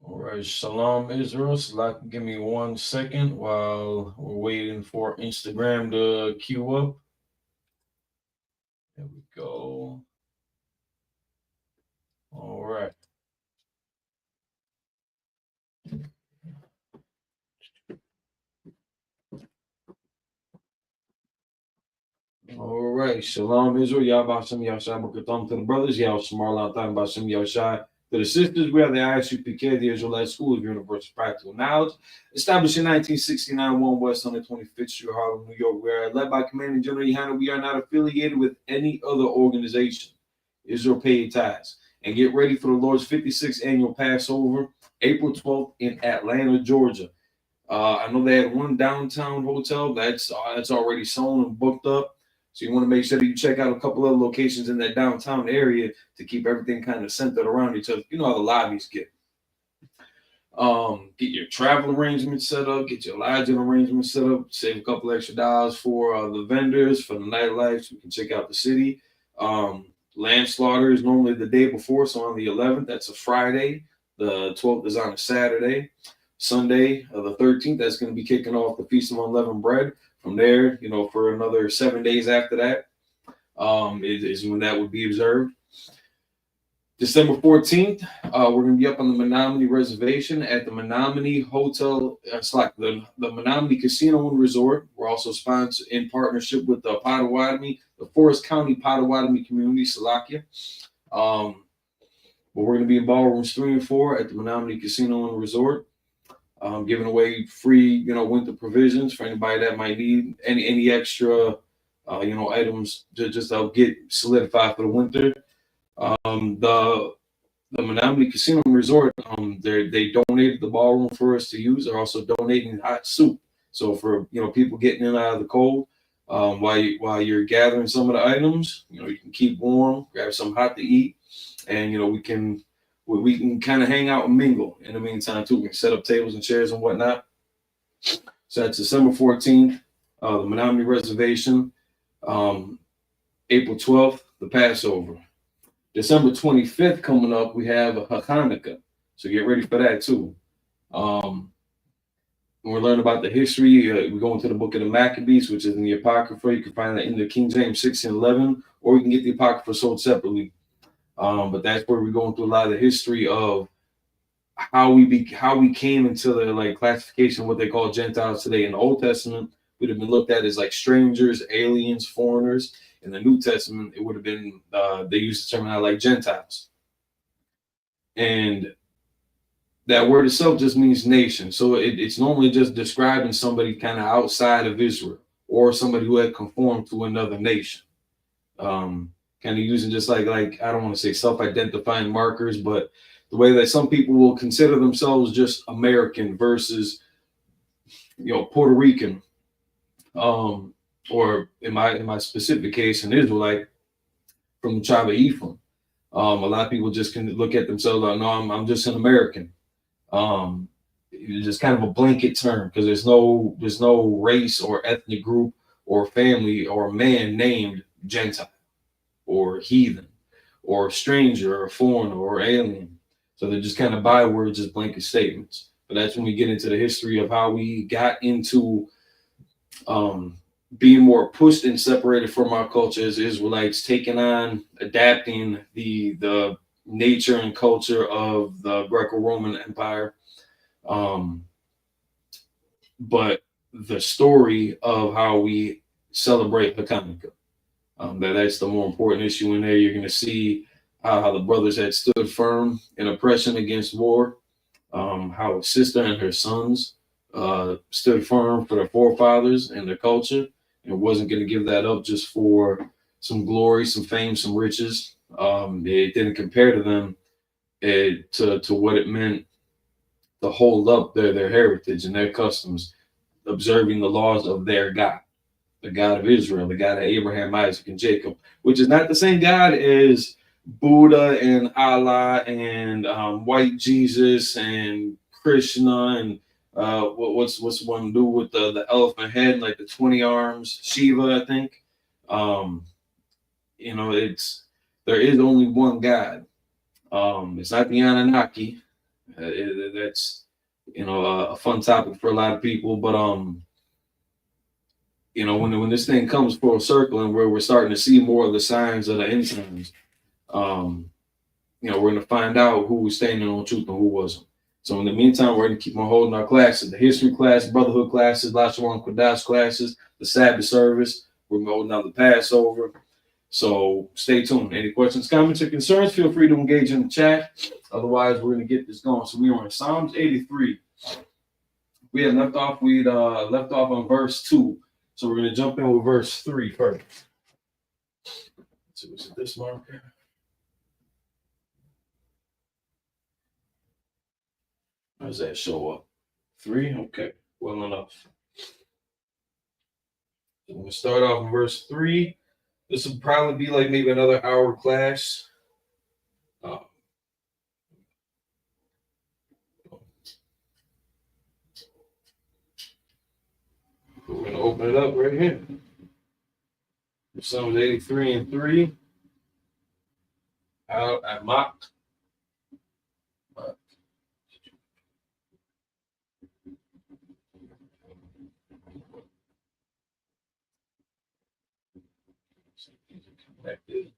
All right, Shalom Israel. Salak, give me 1 second while we're waiting for Instagram to queue up. There we go. All right. All right. Shalom Israel. Yahbashim Yahshai B'Katham to the brothers. Yah Shemar Latam Bashim Yahshai to the sisters. We are the ISUPK, the Israelite School of Universal Practical Knowledge, established in 1969, 1 West 125th Street, Harlem, New York. We are led by Commanding General Yohana. We are not affiliated with any other organization. Israel paid tithes. And get ready for the Lord's 56th annual Passover, April 12th in Atlanta, Georgia. I know they had one downtown hotel that's already sold and booked up. So you want to make sure that you check out a couple other locations in that downtown area to keep everything kind of centered around each other. You know how the lobbies get. Get your travel arrangements set up, get your lodging arrangements set up, save a couple extra dollars for the vendors, for the nightlife, so you can check out the city. Landslaughter is normally the day before, so on the 11th, that's a Friday. The 12th is on a Saturday. Sunday, the 13th, that's going to be kicking off the Feast of Unleavened Bread. From there, for another 7 days after that, is when that would be observed. December 14th, we're going to be up on the Menominee Reservation at the Menominee Hotel. It's like the Menominee Casino and Resort. We're also sponsored in partnership with the Potawatomi, the Forest County Potawatomi Community, Salakia. But we're going to be in ballrooms 3 and 4 at the Menominee Casino and Resort. Giving away free, winter provisions for anybody that might need any extra, items to just help get solidified for the winter. The Menominee Casino and Resort, they donated the ballroom for us to use. They're also donating hot soup. So for people getting in out of the cold, while you're gathering some of the items, you can keep warm, grab some hot to eat, and we can kind of hang out and mingle in the meantime too. We can set up tables and chairs and whatnot. So that's December 14th, the Menominee Reservation. April 12th, the Passover. December 25th coming up, we have Hanukkah. So get ready for that too. When we're learning about the history, we go into the book of the Maccabees, which is in the Apocrypha. You can find that in the King James 1611, or you can get the Apocrypha sold separately. But that's where we're going through a lot of the history of how we came into the classification of what they call Gentiles today. In the Old Testament, we'd have been looked at as like strangers, aliens, foreigners. In the New Testament, it would have been they used the term like Gentiles, and that word itself just means nation. So it's normally just describing somebody kind of outside of Israel or somebody who had conformed to another nation. Kind of using just like I don't want to say self-identifying markers, but the way that some people will consider themselves just American versus Puerto Rican, or in my specific case, an Israelite from the tribe of Ephraim. A lot of people just can look at themselves like, no, I'm just an American. It's just kind of a blanket term because there's no race or ethnic group or family or man named Gentile or heathen or stranger or foreigner or alien. So they're just kind of bywords, just blanket statements. But that's when we get into the history of how we got into being more pushed and separated from our culture as Israelites, taking on, adapting the nature and culture of the Greco-Roman Empire. But the story of how we celebrate Hanukkah. That's the more important issue in there. You're going to see how the brothers had stood firm in oppression against war, how his sister and her sons stood firm for their forefathers and their culture, and wasn't going to give that up just for some glory, some fame, some riches. It didn't compare to them to what it meant to hold up their heritage and their customs, observing the laws of their God, the God of Israel, the God of Abraham, Isaac, and Jacob, which is not the same God as Buddha and Allah and white Jesus and Krishna and what's one do with the elephant head, like the 20 arms, Shiva, I think. There is only one God. It's not the Anunnaki. That's a fun topic for a lot of people. But when this thing comes full circle and where we're starting to see more of the signs of the end times, we're going to find out who was standing on truth and who wasn't. So in the meantime, we're going to keep on holding our classes, the history class, brotherhood classes, LASHAWAN QADASH classes, the Sabbath service. We're holding out the Passover. So stay tuned. Any questions, comments, or concerns, feel free to engage in the chat. Otherwise, we're going to get this going. So we are in Psalms 83. We had left off on verse 2. So we're going to jump in with verse 3 first. So is it this marker? How does that show up? 3? Okay, well enough. So we're going to start off in verse 3. This will probably be like maybe another hour class. We're going to open it up right here. Psalms 83 and 3. Out at mock. Connected.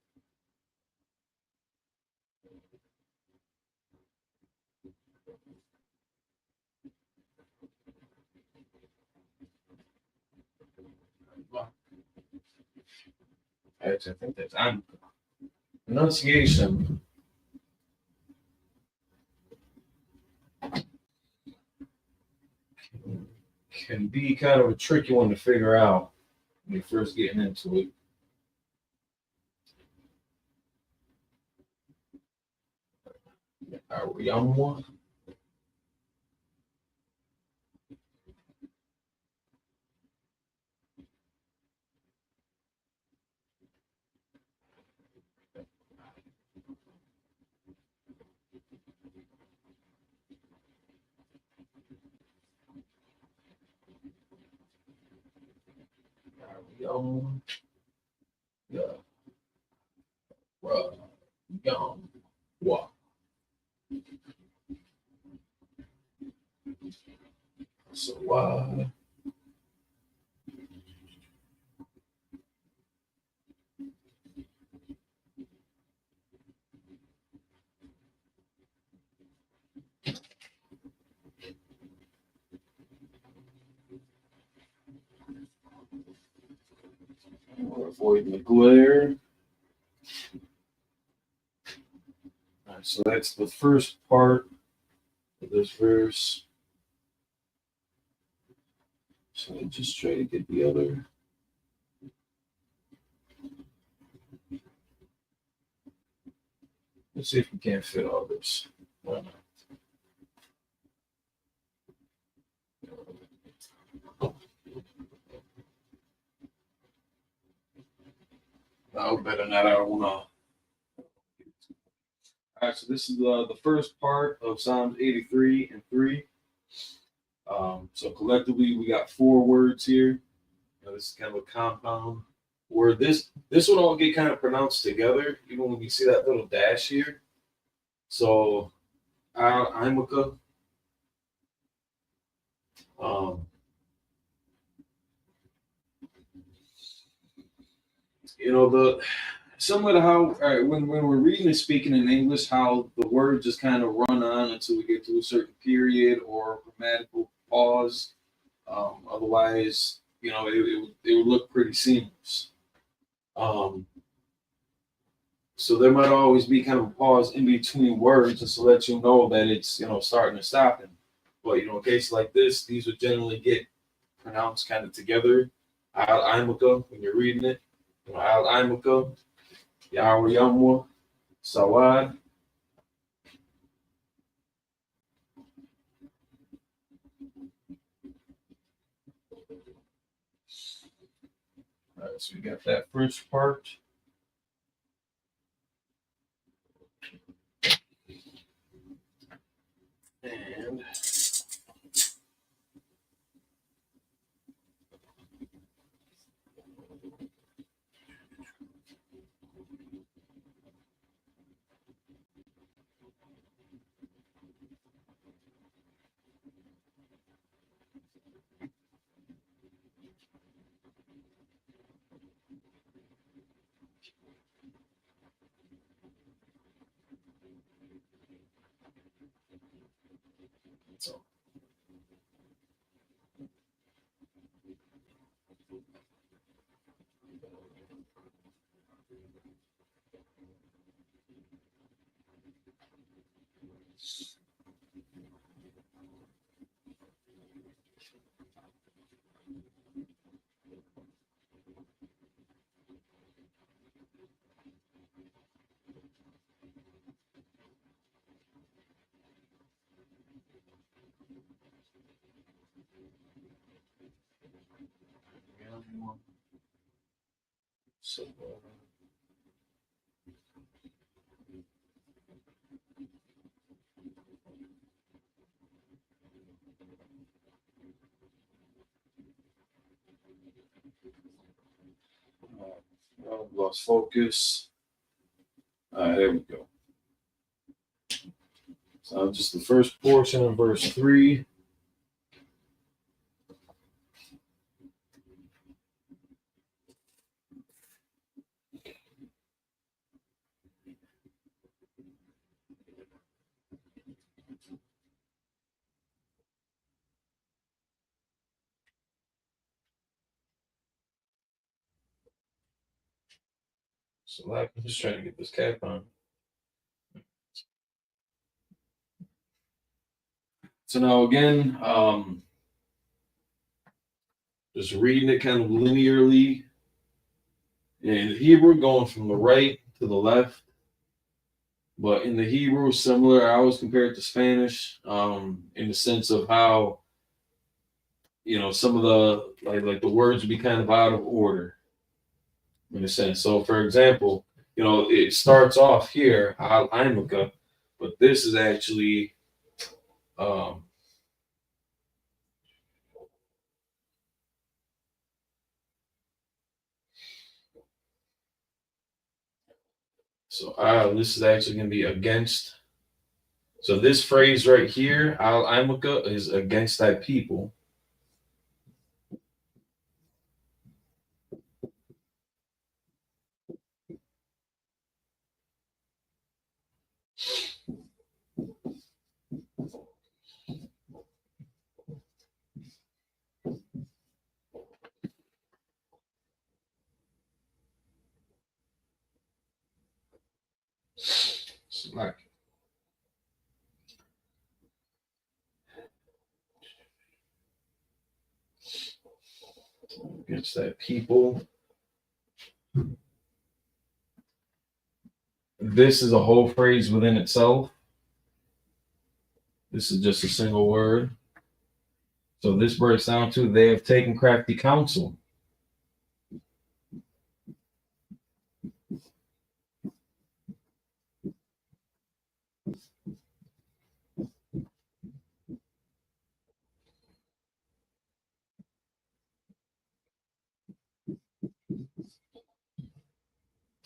Actually, I think that's pronunciation. Can be kind of a tricky one to figure out when you're first getting into it. Our young one. Young. Yeah. Young. What? So we're avoiding the glare. All right, so that's the first part of this verse. So I just try to get the other. Let's see if we can't fit all this. Why not? No, better not. I don't want to. All right, so this is the first part of Psalms 83 and 3. So collectively, we got 4 words here. This is kind of a compound word. This would all get kind of pronounced together, even when you see that little dash here. So, ISUPK. The similar to how when we're reading and speaking in English, how the words just kind of run on until we get to a certain period or grammatical pause. Otherwise, it would look pretty seamless. So there might always be kind of a pause in between words just to let you know that it's starting and stopping. But in a case like this, these would generally get pronounced kind of together. ISUPK when you're reading it. ISUPK. Yahweh Yahweh, Sawad. All right, so we got that first part. And So, so lost focus. All right, there we go. So just the first portion of verse 3. So like, I'm just trying to get this cap on. So now again, just reading it kind of linearly. In Hebrew, going from the right to the left. But in the Hebrew, similar. I always compare it to Spanish, in the sense of how, some of the like the words would be kind of out of order, in a sense. So, for example, it starts off here, al IMUPK, but this is actually, um, this is actually going to be against. So this phrase right here, al IMUPK, is against that people. Like against that people. This is a whole phrase within itself. This is just a single word. So this breaks down to they have taken crafty counsel.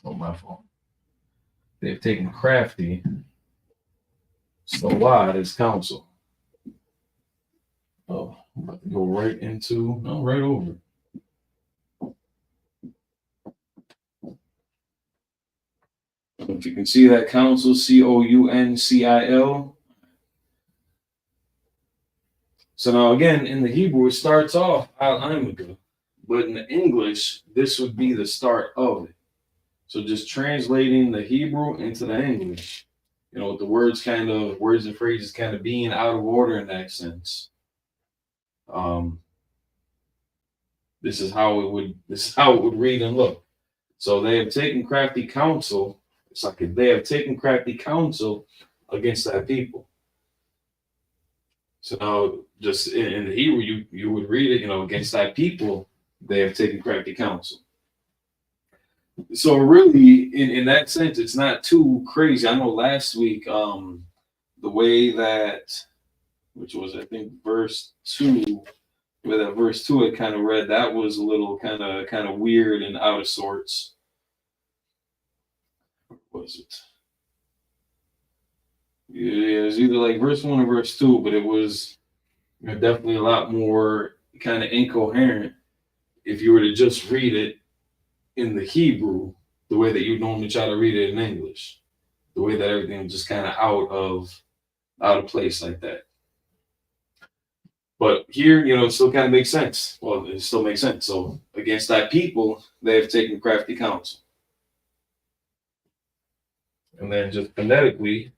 Oh, my fault. They've taken crafty. So why is counsel? Oh, I'm about to go right into, no, right over. If you can see that council, COUNCIL. So now again, in the Hebrew, it starts off al IMUPK, but in the English, this would be the start of it. So just translating the Hebrew into the English, with the words and phrases kind of being out of order in that sense. This is how it would read and look. So they have taken crafty counsel. It's like they have taken crafty counsel against that people. So now, just in the Hebrew, you would read it, against that people, they have taken crafty counsel. So really, in that sense, it's not too crazy. I know last week, the way that, which was I think verse 2, where that verse 2 had kind of read, that was a little kind of weird and out of sorts. What was it? Yeah, it was either like verse 1 or verse 2, but it was definitely a lot more kind of incoherent if you were to just read it in the Hebrew the way that you normally try to read it in English, the way that everything was just kind of out of place like that. But here, it still kind of makes sense. Well, it still makes sense. So against thy people, they have taken crafty counsel. And then just phonetically,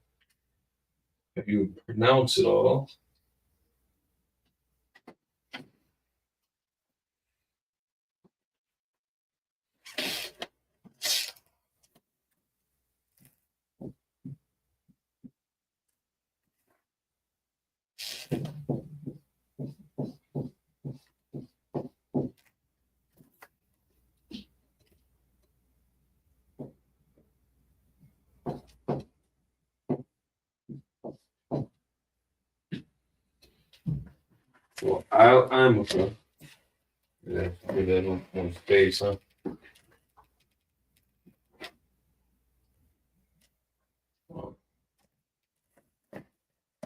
if you pronounce it all, well, I'm okay. Yeah, put that on space, huh?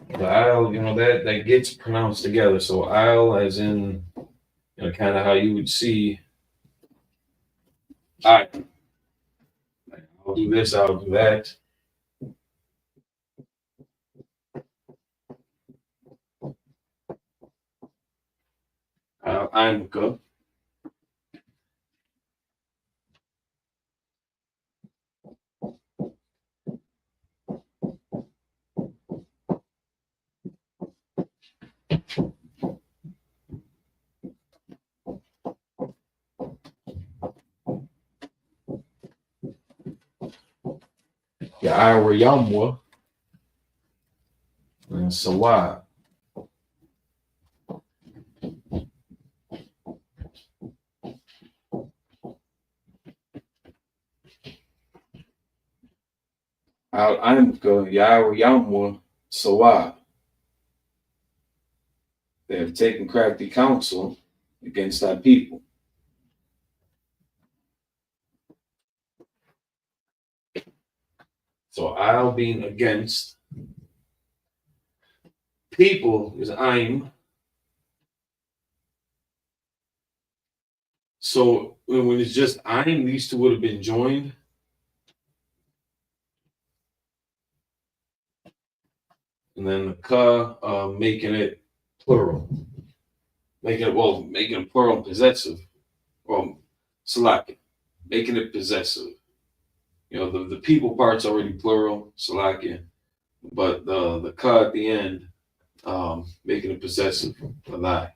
The I'll, that gets pronounced together. So I'll, as in, kind of how you would see, I, I'll do this, I'll do that. I'm good. Yeah, I were Yamwa and Sawa. I'm good. Yeah, I were Yamwa Sawa. They have taken crafty counsel against thy people. So I'll being against people is I'm. So when it's just I'm, these two would have been joined. And then the ka, making it plural. Making it plural possessive. Well, Salaki. Making it possessive. The people part's already plural, Salaki. But the ka at the end, making it possessive for thy.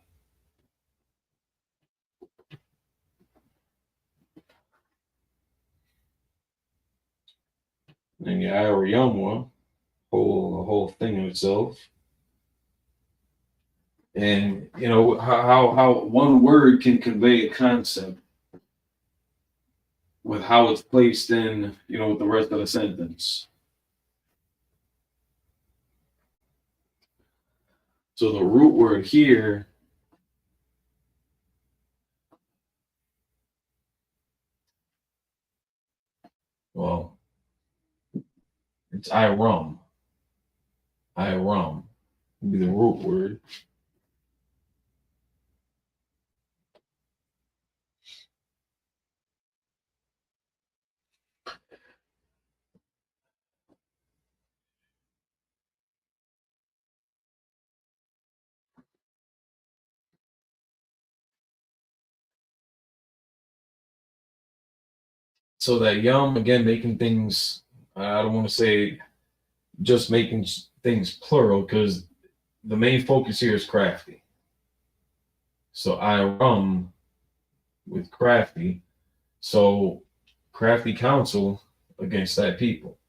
And yeah, or Yomwa, whole thing in itself. And how one word can convey a concept with how it's placed in, with the rest of the sentence. So the root word here, well, it's Iram. Iram would be the root word. So that yum, again, making things, I don't want to say just making things plural, because the main focus here is crafty. So Iram with crafty. So crafty counsel against that people.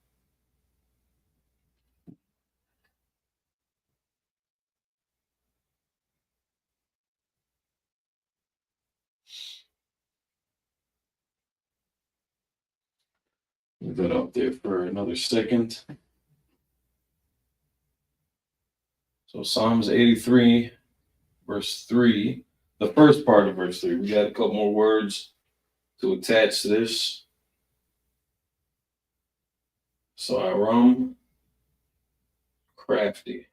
Leave that up there for another second. So Psalms 83, verse 3, the first part of verse 3. We got a couple more words to attach to this. So Iram, crafty.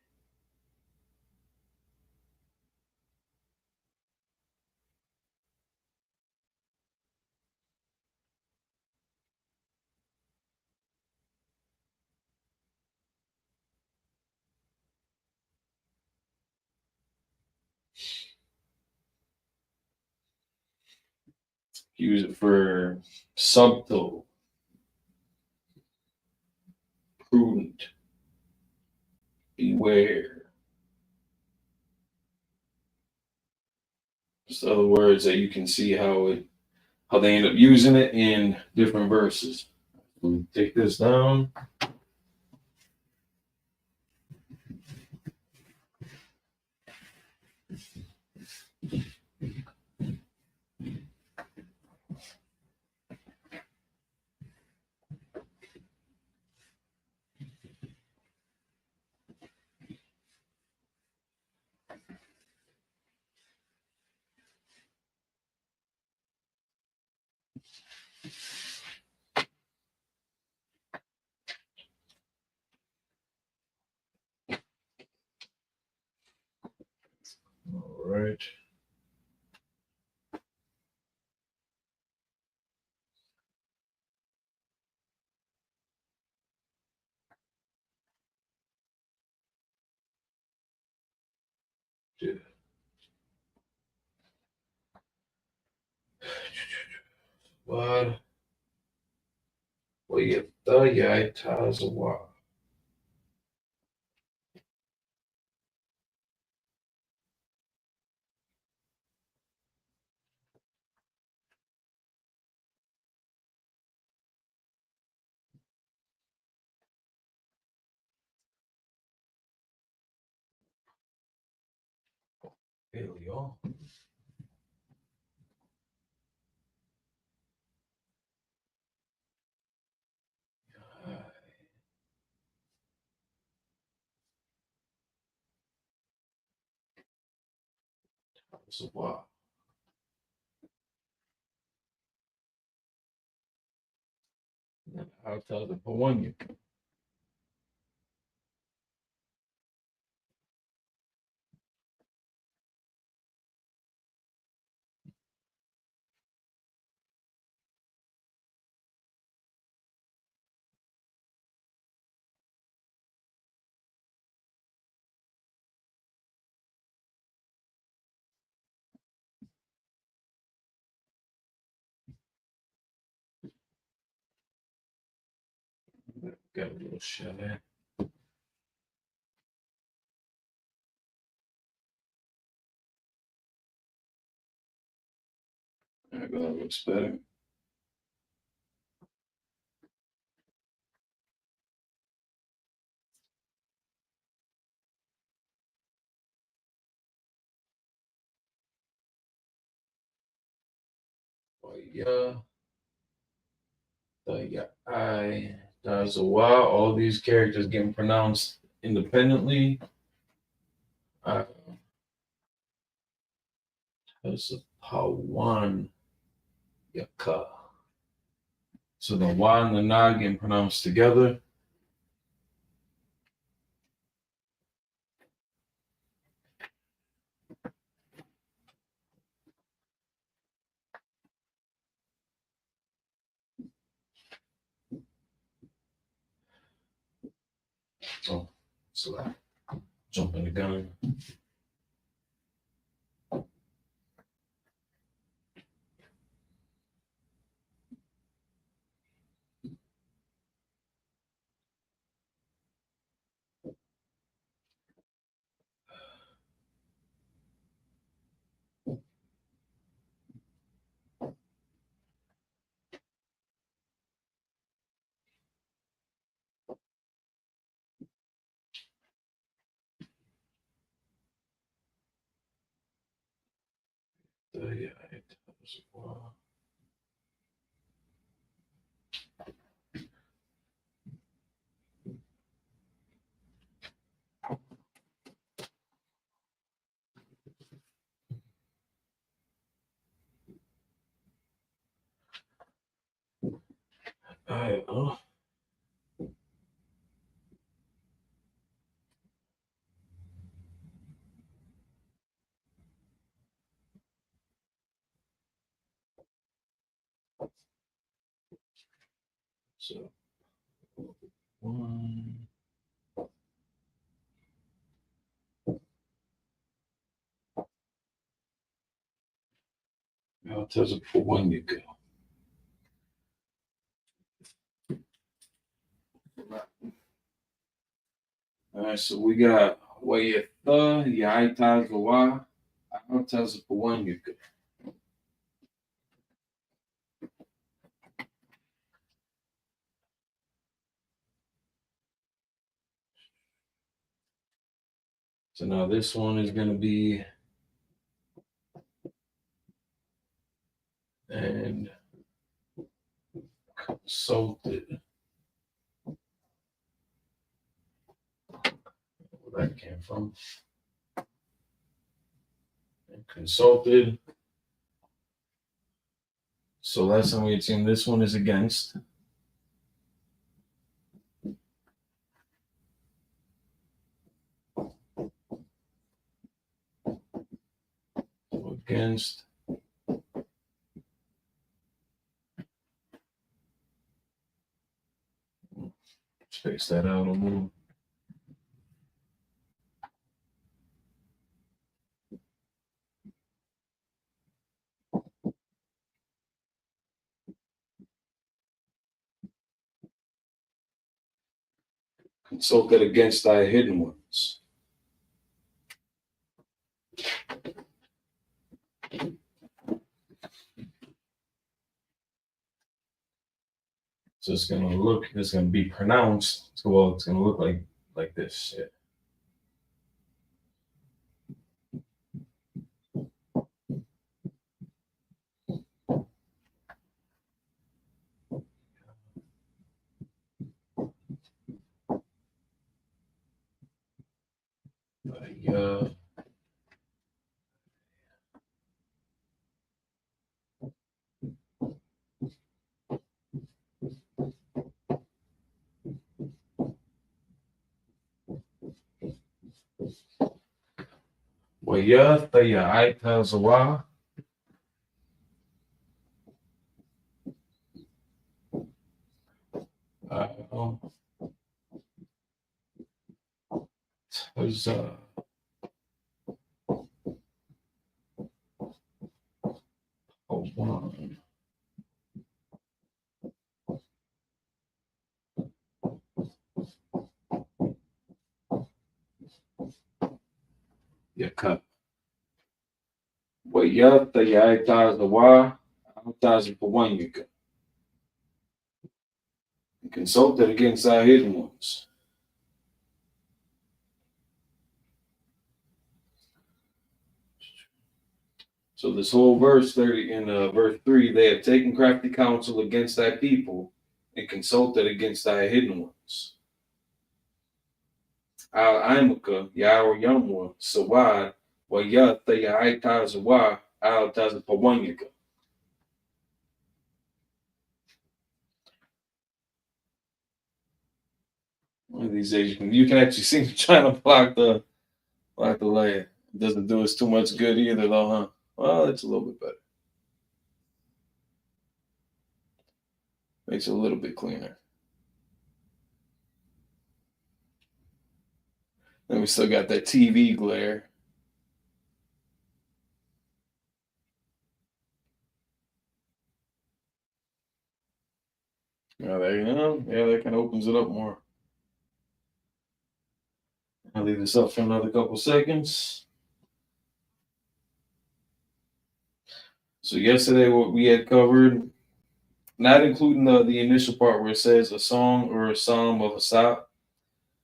Use it for subtle, prudent, beware. Just other words that you can see how they end up using it in different verses. Take this down. All right. What? Wayatazawa. Paleo. Tazawa. I'll tell the Pawanya. Got a little shot at. There we go. That looks better. Oh, yeah. Tazawa. All these characters getting pronounced independently. Tazapawan Yaka. So the Y and the Na getting pronounced together. Oh, so jumping the gun. All right. Oh. So one. I'll tell you for 1 year ago. All right, so we got Wayetha Yaitazawa. I'll tell you for 1 year ago. So now this one is going to be and consulted. Where that came from. And consulted. So last time we had seen this one is against. Against. Space that out a little. Consulted against thy hidden ones. So it's gonna be pronounced. So well, it's gonna look like this. Yeah. Yeah. Wayetha Yaitazawa. Was one. Yeah, cut. Wayetha Yaitazawa. I'll tell you for 1 year ago. Consulted against thy hidden ones. So this whole verse 30 in verse 3, they have taken crafty counsel against thy people and consulted against thy hidden ones. Al Imaka, Yao Yamwa, Sawad, Wayetha Yaitazawa, I'll tell you for 1 year ago. One of these days you can actually see me trying to block the layer. It doesn't do us too much good either though, huh? Well, it's a little bit better. Makes it a little bit cleaner. Then we still got that TV glare. Yeah, there you go. Yeah, that kind of opens it up more. I'll leave this up for another couple seconds. So yesterday, what we had covered, not including the initial part where it says a song or a psalm of a sop,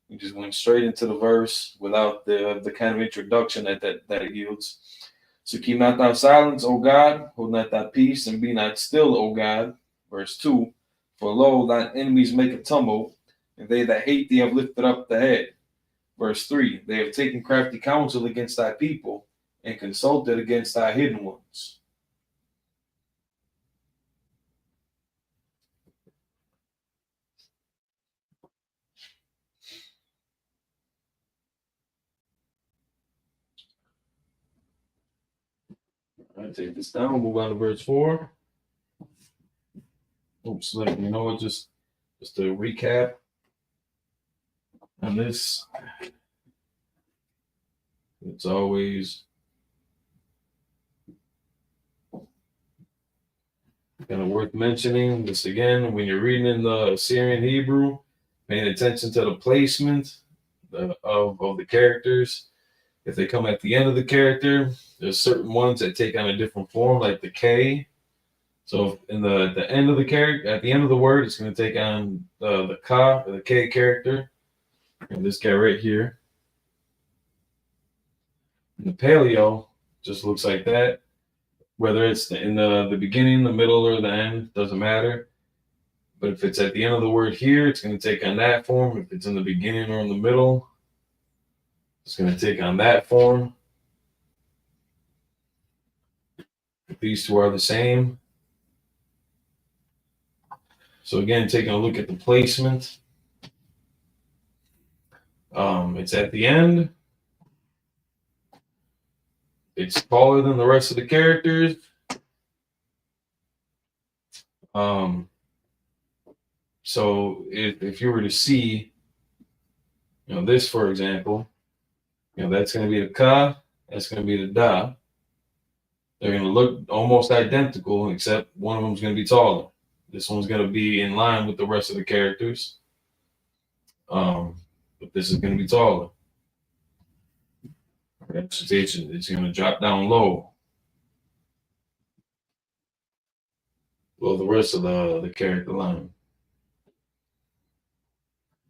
we just went straight into the verse without the kind of introduction that it yields. So keep not thy silence, O God, hold not thy peace, and be not still, O God. Verse 2, for lo, thine enemies make a tumult, and they that hate thee have lifted up the head. Verse 3, they have taken crafty counsel against thy people, and consulted against thy hidden ones. All right, take this down, move on to verse 4. Oops, you know what, just to recap on this, it's always kind of worth mentioning. This again, when you're reading in the Assyrian Hebrew, paying attention to the placement of the characters. If they come at the end of the character, there's certain ones that take on a different form, like the K. So in the end of the character, at the end of the word, it's going to take on the Ka, or the K character. And this guy right here. And the paleo just looks like that. Whether it's in the beginning, the middle, or the end, doesn't matter. But if it's at the end of the word here, it's going to take on that form. If it's in the beginning or in the middle, it's going to take on that form. These two are the same. So again, taking a look at the placement. It's at the end. It's taller than the rest of the characters. So if you were to see, this, for example, that's going to be the Ka, that's going to be the Da. They're going to look almost identical, except one of them is going to be taller. This one's going to be in line with the rest of the characters. But this is going to be taller. Representation, it's going to drop down low. Well, the rest of the character line.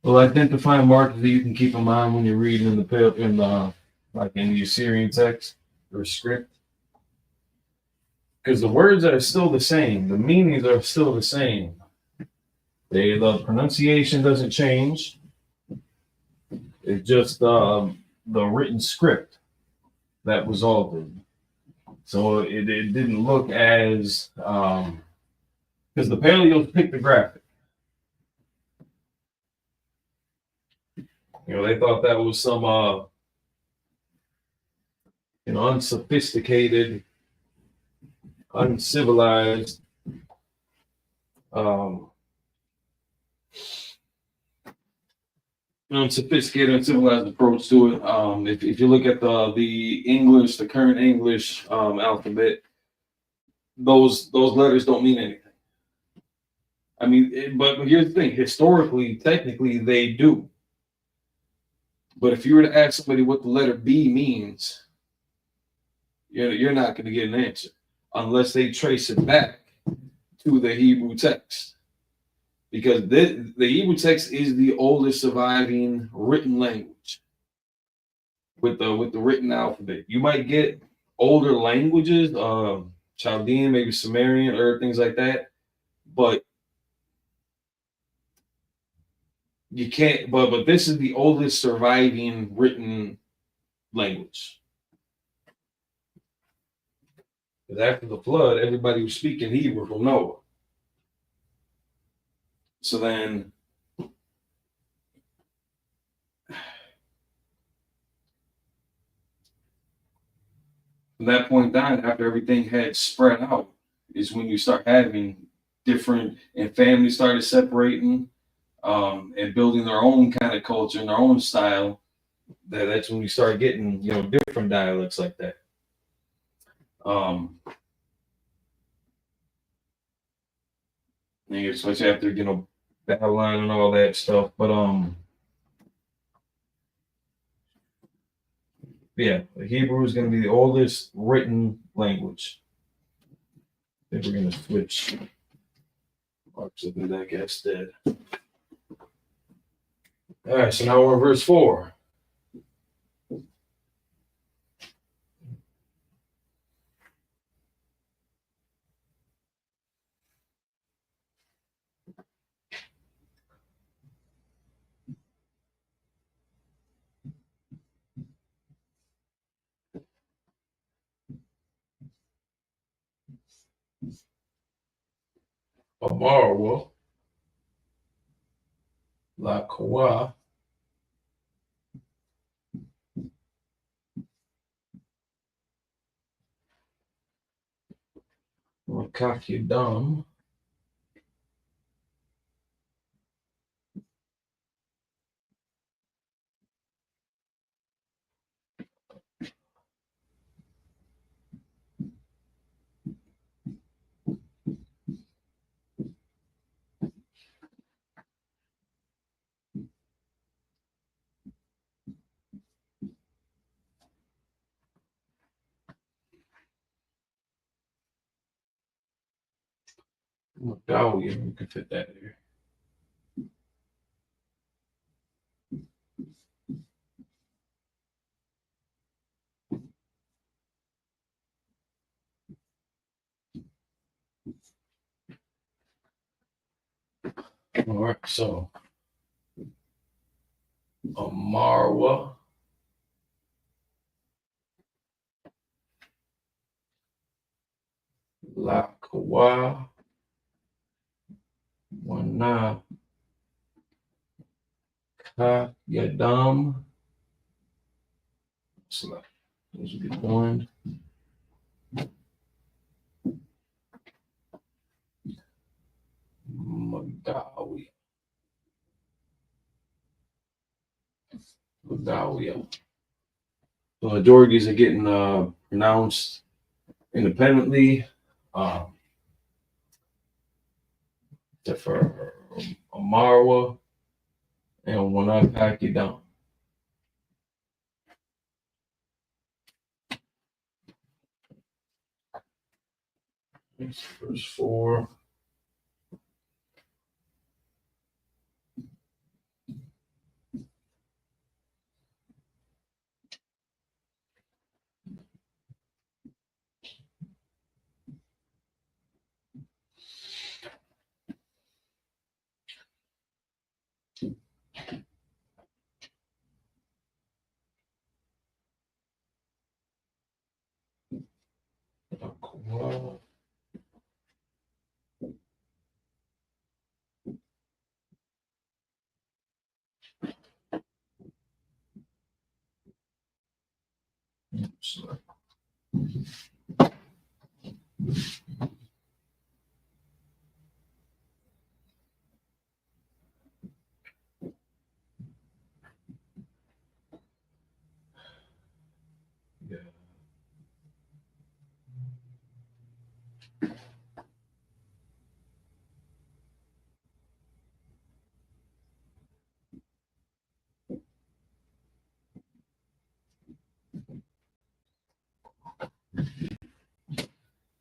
Well, identifying markers that you can keep in mind when you're reading in the Assyrian text or script, because the words are still the same, the meanings are still the same. The pronunciation doesn't change. It's just the written script that was altered. So it didn't look as because the paleos pictographic. They thought that was some unsophisticated, uncivilized unsophisticated, uncivilized approach to it. If you look at the English, the current English alphabet, those letters don't mean anything. I mean, but here's the thing: historically, technically, they do. But if you were to ask somebody what the letter B means, you're not going to get an answer unless they trace it back to the Hebrew text, because the Hebrew text is the oldest surviving written language with the written alphabet. You might get older languages, Chaldean, maybe Sumerian, or things like that, but you can't. But this is the oldest surviving written language. Because after the flood, everybody was speaking Hebrew from Noah. So then, from that point on, after everything had spread out, is when you start having different, and families started separating and building their own kind of culture and their own style. That's when we start getting, different dialects like that. Especially after, Babylon and all that stuff. But yeah, the Hebrew is going to be the oldest written language. I think we're going to switch. Marks up in that guy's dead. All right, so now we're in verse 4. Amarwa, La Kawa, Makakidam, Medallion, we can fit that here. All right, so Amarwa. LASHAWAN. Wana. Yadam. So those will be joined. Magawi. The majorities are getting pronounced independently. Except for Amarwa and Wanapakidam. Verse 4.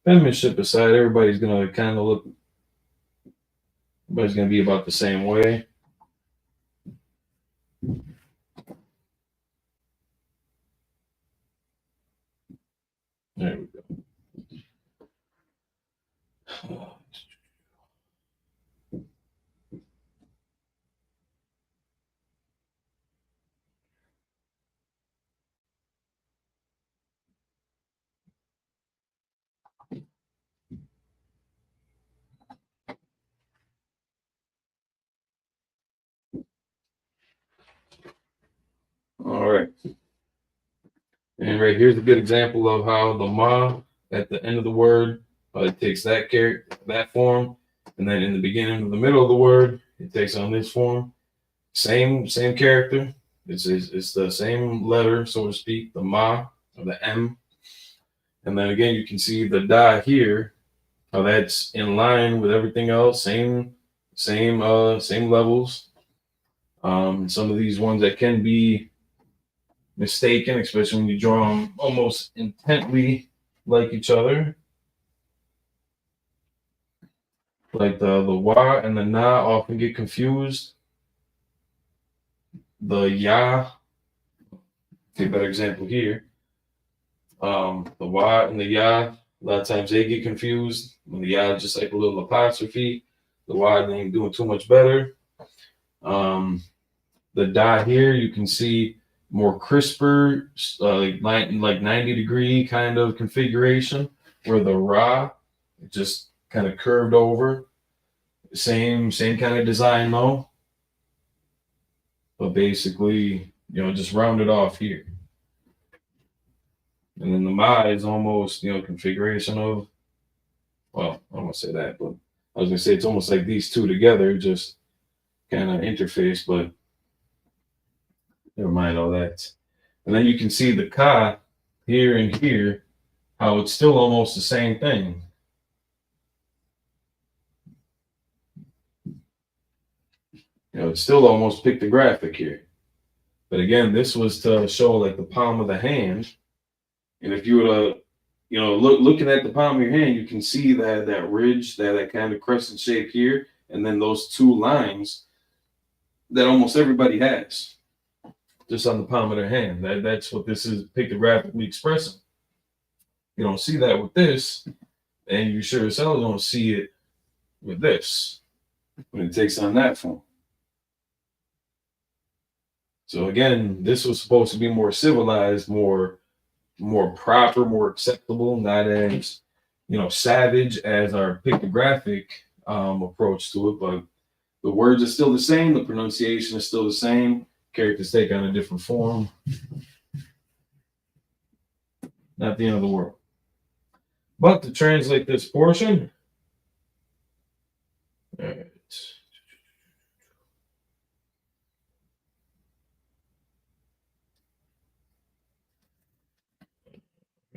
Penmanship aside, everybody's gonna kind of look. Everybody's gonna be about the same way. There we go. All right. And right here's a good example of how the ma at the end of the word, it takes that character, that form, and then in the beginning of the middle of the word, it takes on this form. Same character. It's the same letter, so to speak, the ma or the M. And then again, you can see the da here, how that's in line with everything else. Same levels. Some of these ones that can be mistaken, especially when you draw them almost intently like each other. Like the wa and the na often get confused. The ya, take a better example here. The wa and the ya, a lot of times they get confused. When the ya is just like a little apostrophe, the wa ain't doing too much better. The da here, you can see more crisper, like 90-degree kind of configuration, where the ra just kind of curved over. Same kind of design though, but basically, just rounded off here. And then the ma is almost, configuration of, well, I don't want to say that, but I was gonna say it's almost like these two together, just kind of interface, but never mind all that. And then you can see the ka here and here, how it's still almost the same thing. It's still almost pictographic here. But again, this was to show like the palm of the hand. And if you were to You know, looking at the palm of your hand, you can see that ridge, that kind of crescent shape here, and then those two lines that almost everybody has just on the palm of their hand. That's what this is pictographically expressing. You don't see that with this, and you sure as hell don't see it with this when it takes on that form. So again, this was supposed to be more civilized, more proper, more acceptable, not as savage as our pictographic approach to it. But the words are still the same, the pronunciation is still the same, characters take on a different form. Not the end of the world. But to translate this portion, all right.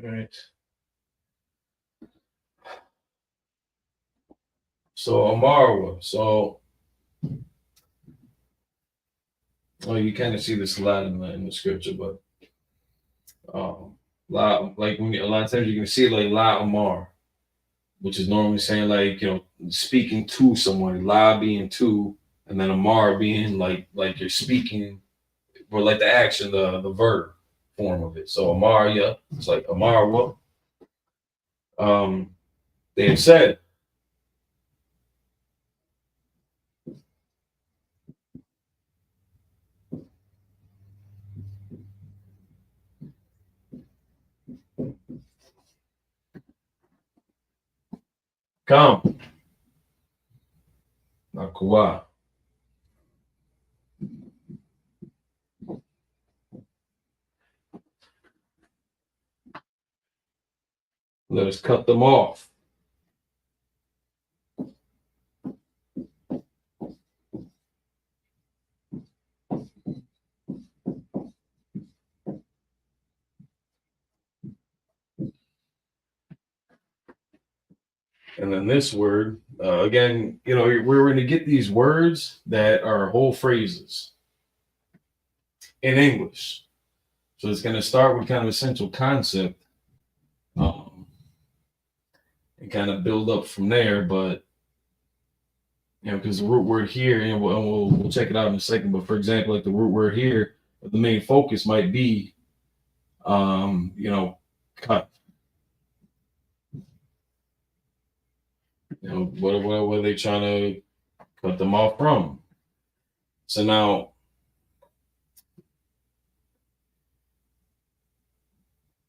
All right. So Amarwa. So you kind of see this a lot in the scripture, but like when a lot of times you can see like La Amar, which is normally saying like speaking to someone, La being to, and then Amar being like you're speaking, or like the action, the verb form of it. So Amaria, it's like Amarwa. They have said, come, Nakua. Let us cut them off. And then this word, again, we're going to get these words that are whole phrases in English. So it's going to start with kind of essential concept and kind of build up from there. But, because the root word here, and we'll check it out in a second. But for example, like the root word here, the main focus might be, cut. What are they trying to cut them off from? So now,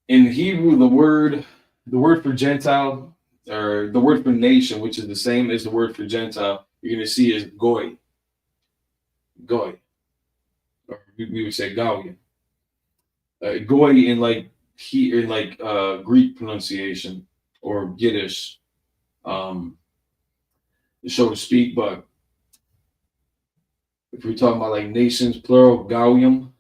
in Hebrew, the word for Gentile, or the word for nation, which is the same as the word for Gentile, you're going to see is goy. Goy. Or we would say Gaulian. Goy in Greek pronunciation or Yiddish, so to speak. But if we're talking about like nations, plural, Gaulium.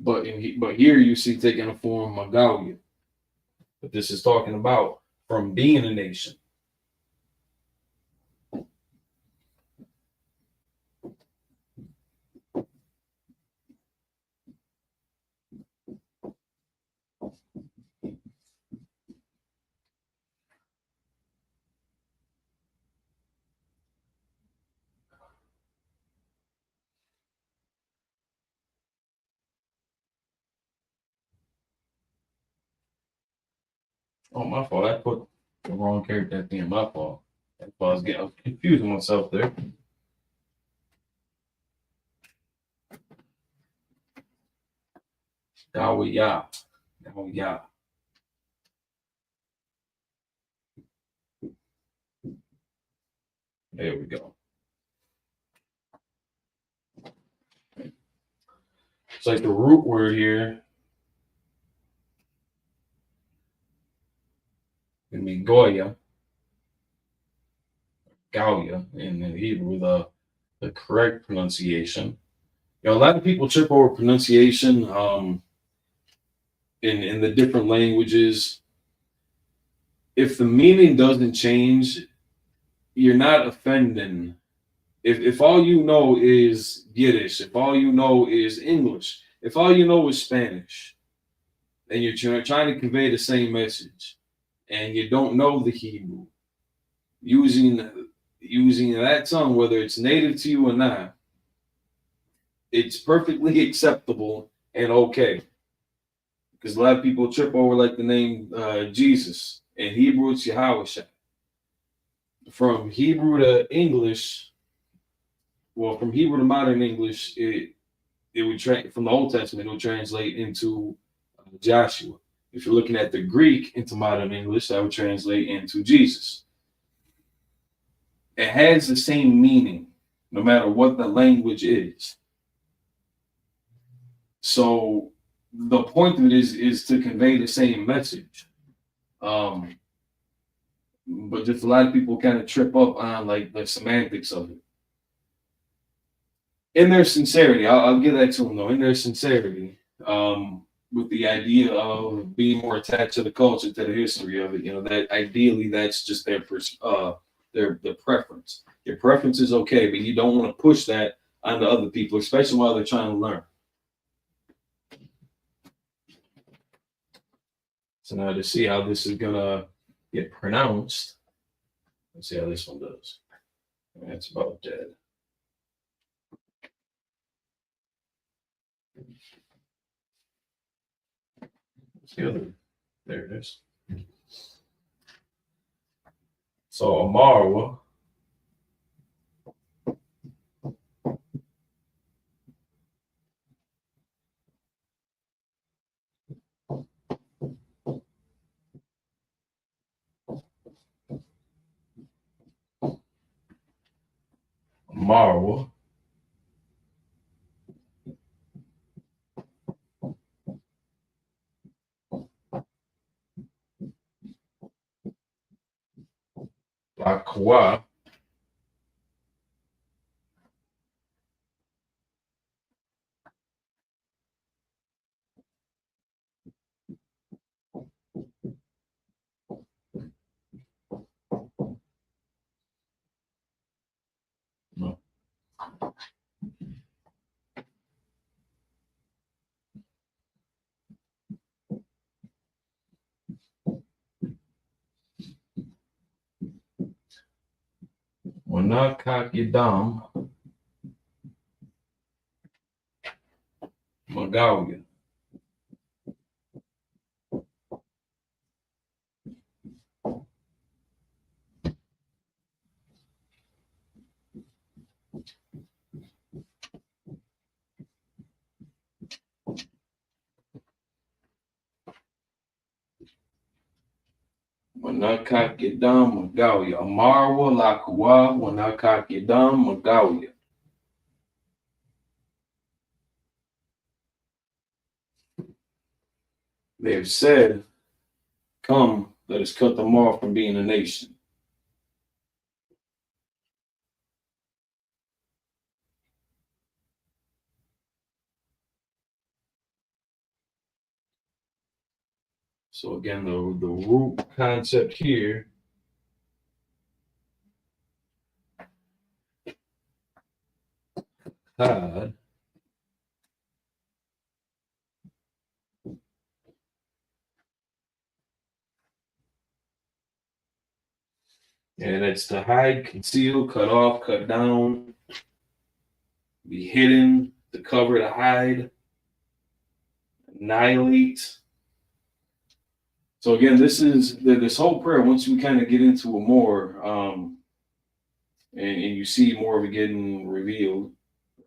But here you see taking a form of Gaulium. But this is talking about from being a nation. Oh, my fault. I put the wrong character at the end. My fault. That's why I was confusing myself there. Dawiya. Dawiya. There we go. It's like the root word here. Gonna be Goya. Gaulia in Hebrew, the correct pronunciation. A lot of people trip over pronunciation in the different languages. If the meaning doesn't change, you're not offending. If all you know is Yiddish, if all you know is English, if all you know is Spanish, and you're trying to convey the same message, and you don't know the Hebrew, using that tongue, whether it's native to you or not, it's perfectly acceptable and okay. Because a lot of people trip over like the name Jesus. In Hebrew, it's Yahweh. From Hebrew to English, well, from Hebrew to modern English, it would from the Old Testament, it would translate into Joshua. If you're looking at the Greek into modern English, that would translate into Jesus. It has the same meaning, no matter what the language is. So the point of it is to convey the same message. But just a lot of people kind of trip up on like the semantics of it. In their sincerity, I'll give that to them though. In their sincerity, with the idea of being more attached to the culture, to the history of it, that ideally that's just their preference. Your preference is okay, but you don't want to push that onto other people, especially while they're trying to learn. So now to see how this is gonna get pronounced, let's see how this one does. That's about dead. What's the other? There it is. So Amarwa. Marwa. Lakwa. No. Wanakakidam Magalia. Wanakakidam Magalia. Amarwa Lakwa Wanakakidam Magalia. They have said, come, let us cut them off from being a nation. So again, the root concept here God and it's to hide, conceal, cut off, cut down, be hidden, to cover, to hide, annihilate. So again, this whole prayer. Once we kind of get into it more, and you see more of it getting revealed,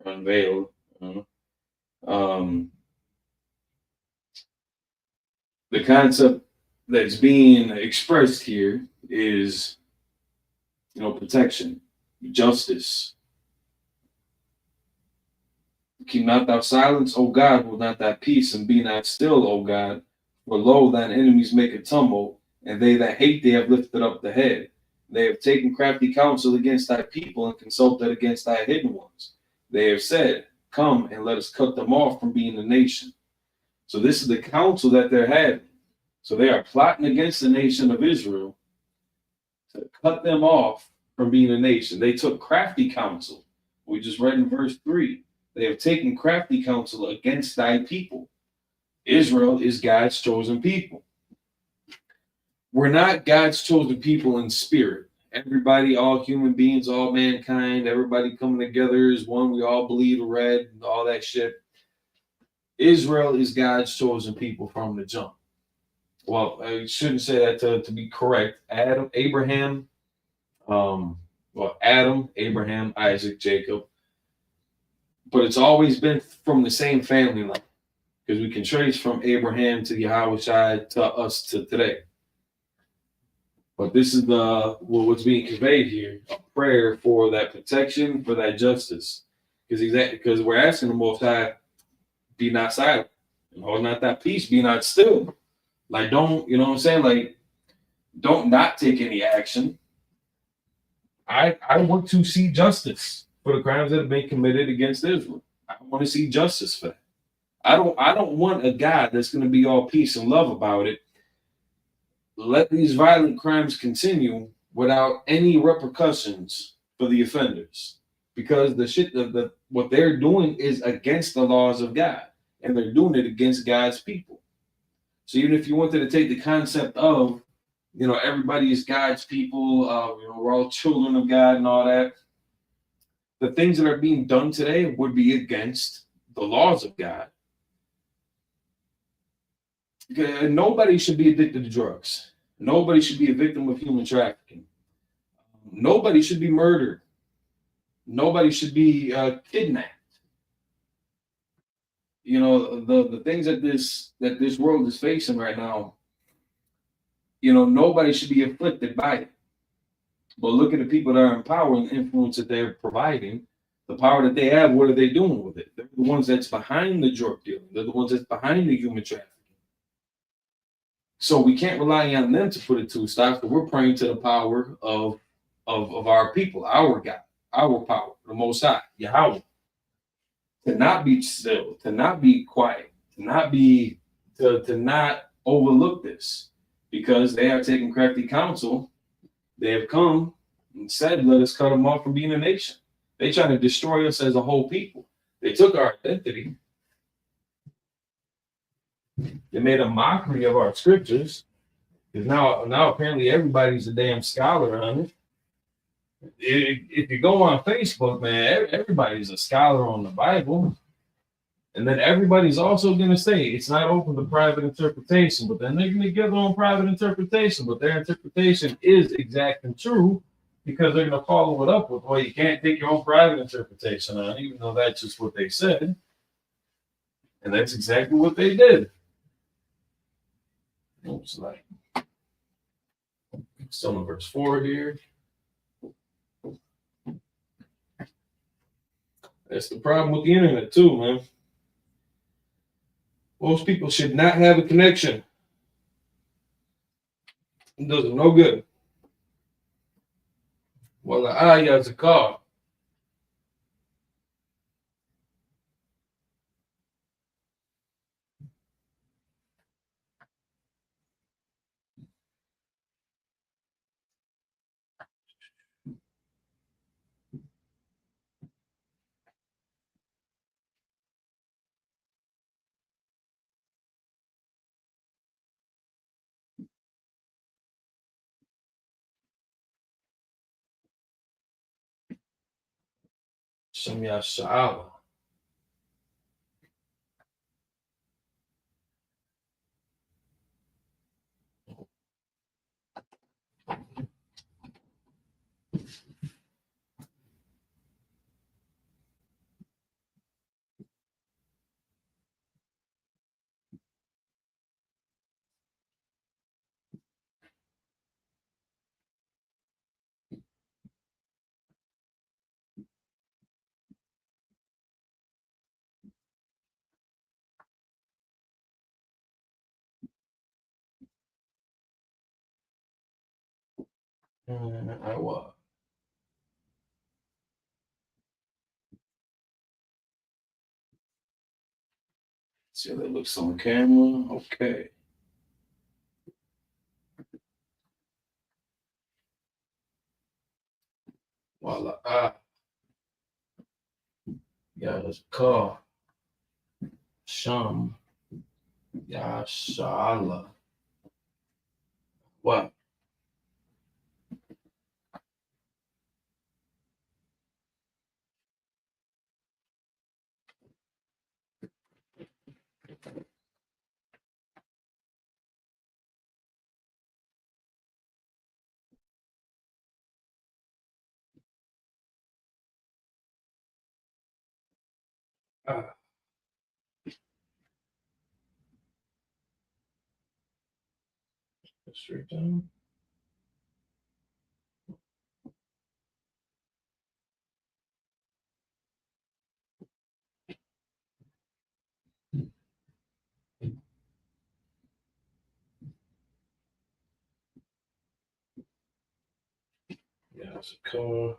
unveiled, the concept that's being expressed here is, protection, justice. Keep not thou silence, O God, hold not thy peace, and be not still, O God. For lo, thine enemies make a tumult, and they that hate thee have lifted up the head. They have taken crafty counsel against thy people, and consulted against thy hidden ones. They have said, come, and let us cut them off from being a nation. So this is the counsel that they're having. So they are plotting against the nation of Israel to cut them off from being a nation. They took crafty counsel. We just read in verse 3. They have taken crafty counsel against thy people. Israel is God's chosen people. We're not God's chosen people in spirit. Everybody, all human beings, all mankind, everybody coming together is one. We all bleed red, all that shit. Israel is God's chosen people from the jump. Well, I shouldn't say that to be correct. Abraham, Adam, Abraham, Isaac, Jacob. But it's always been from the same family line because we can trace from Abraham to Yahweh to us to today. But this is what's being conveyed here: a prayer for that protection, for that justice, because we're asking the Most High, be not silent, not that peace, be not still. Like, don't, you know what I'm saying? Like, don't not take any action. I want to see justice for the crimes that have been committed against Israel. I want to see justice for that. I don't want a God that's going to be all peace and love about it. Let these violent crimes continue without any repercussions for the offenders, because the shit what they're doing is against the laws of God, and they're doing it against God's people. So even if you wanted to take the concept of, everybody is God's people, we're all children of God and all that, the things that are being done today would be against the laws of God. Nobody should be addicted to drugs. Nobody should be a victim of human trafficking. Nobody should be murdered. Nobody should be kidnapped. The things that this world is facing right now, nobody should be afflicted by it. But look at the people that are in power and the influence that they're providing, the power that they have. What are they doing with it? They're the ones that's behind the drug dealing. They're the ones that's behind the human trafficking. So we can't rely on them to put it to a stop. So we're praying to the power of our people, our God, our power, the Most High, Yahweh, to not be still, to not be quiet, to not overlook this, because they have taken crafty counsel. They have come and said, let us cut them off from being a nation. They trying to destroy us as a whole people. They took our identity. They made a mockery of our scriptures. Because now apparently everybody's a damn scholar on it. If you go on Facebook, man, everybody's a scholar on the Bible. And then everybody's also going to say it's not open to private interpretation, but then they're going to give their own private interpretation, but their interpretation is exact and true, because they're going to follow it up with, well, you can't take your own private interpretation on, even though that's just what they said. And that's exactly what they did. Oops, like, still in verse 4 here. That's the problem with the internet too, man. Most people should not have a connection. It does them no good. Well, is a car. Shem Yasha'Allah. I was. See how that looks on camera. Okay. Voila. Yeah, that's a car. Sham. Yashala. What? Straight down. Yeah, it's a car.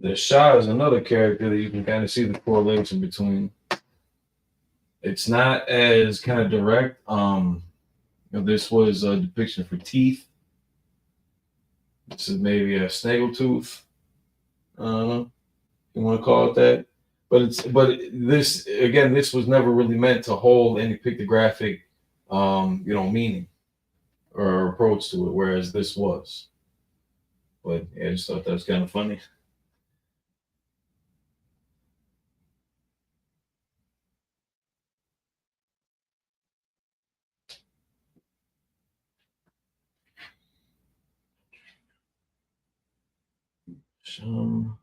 The Shah is another character that you can kind of see the correlation between. It's not as kind of direct. This was a depiction for teeth. This is maybe a snaggletooth. I don't know. You want to call it that? This again. This was never really meant to hold any pictographic, meaning or approach to it. Whereas this was. But yeah, I just thought that was kind of funny. Sham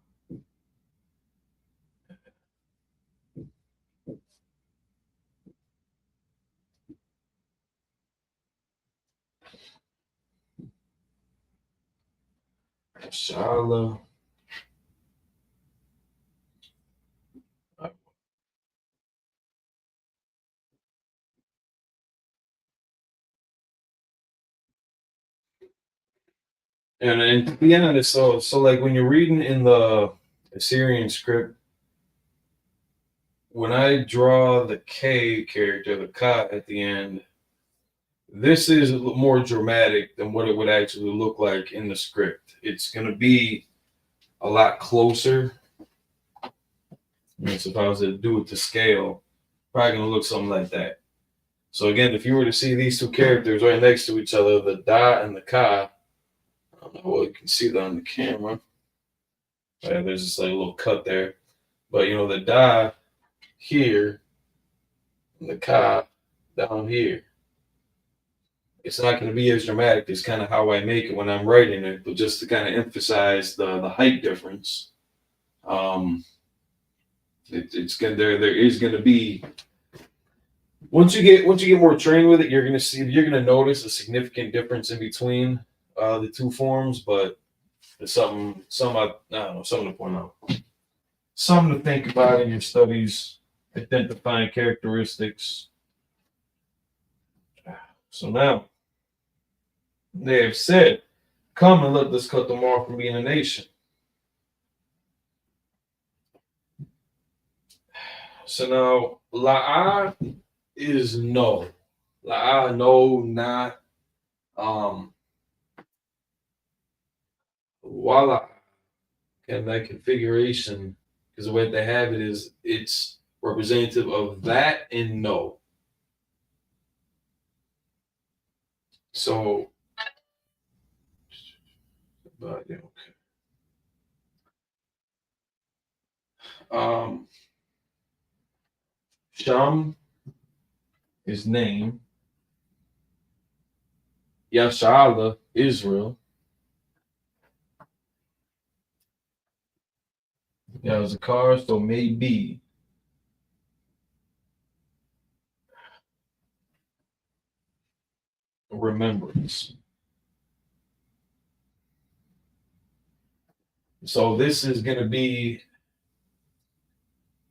Shala. And to be honest, so like when you're reading in the Assyrian script, when I draw the K character, the Ka at the end, this is more dramatic than what it would actually look like in the script. It's gonna be a lot closer. So if I was to do it to scale, probably gonna look something like that. So again, if you were to see these two characters right next to each other, the Da and the Ka, I don't know what you can see that on the camera. Yeah, there's just like a little cut there. But the Da here and the Ka down here. It's not going to be as dramatic as kind of how I make it when I'm writing it, but just to kind of emphasize the height difference. It's gonna there is going to be once you get more trained with it, you're gonna notice a significant difference in between the two forms, but it's I don't know, something to point out, something to think about in your studies, identifying characteristics. So now they have said, "Come and let us cut them off from being a nation." So now La'a is no, La'a no, not um Wala, and that configuration, because the way they have it is it's representative of that and no. So, but yeah, okay. Sham is name. Yashala, Israel. Yazakar, so maybe. Remembrance. So this is going to be,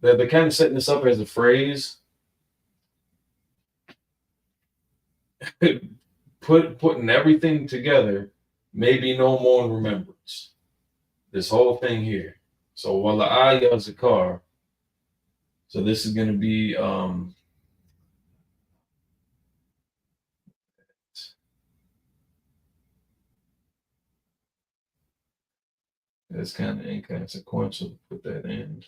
they're kind of setting this up as a phrase. Putting everything together, maybe no more in remembrance. This whole thing here. So wala Yazakar. So this is going to be It's kind of inconsequential to put that in.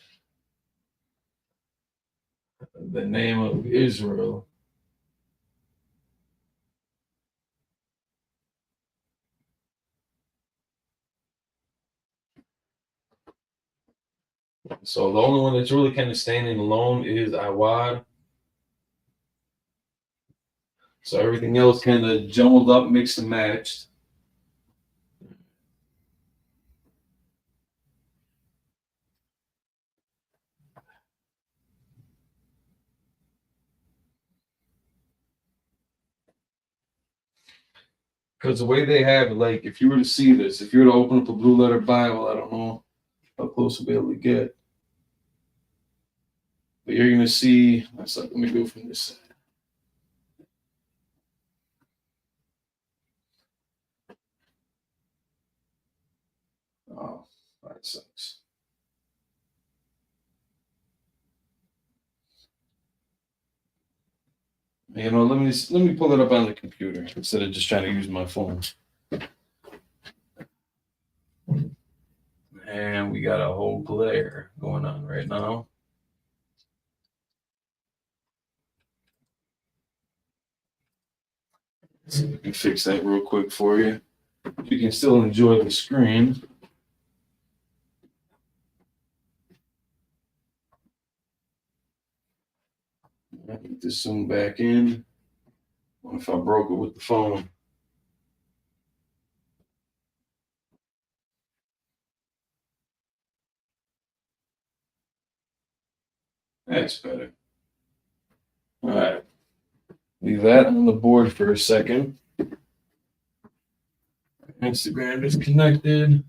The name of Israel. So the only one that's really kind of standing alone is Awad. So everything else kind of jumbled up, mixed and matched. Because the way they have it, like if you were to see this, if you were to open up a blue letter Bible, I don't know how close we'll be able to get. But you're going to see, let me go from this side. Oh, that sucks. You know, let me pull it up on the computer instead of just trying to use my phone. And we got a whole glare going on right now. So we can fix that real quick for you. You can still enjoy the screen. I get this zoom back in. What if I broke it with the phone? That's better. All right. Leave that on the board for a second. Instagram is connected.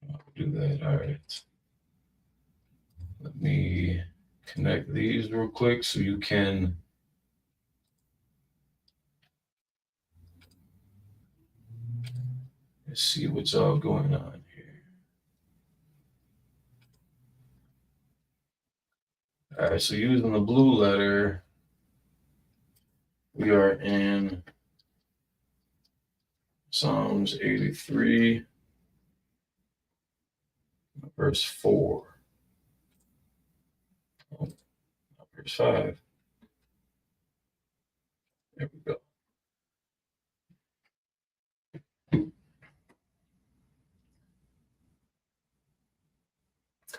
I'll do that. All right. Let me connect these real quick so you can see what's all going on here. All right, so using the blue letter, we are in Psalms 83, verse 4. Oh, verse 5. There we go.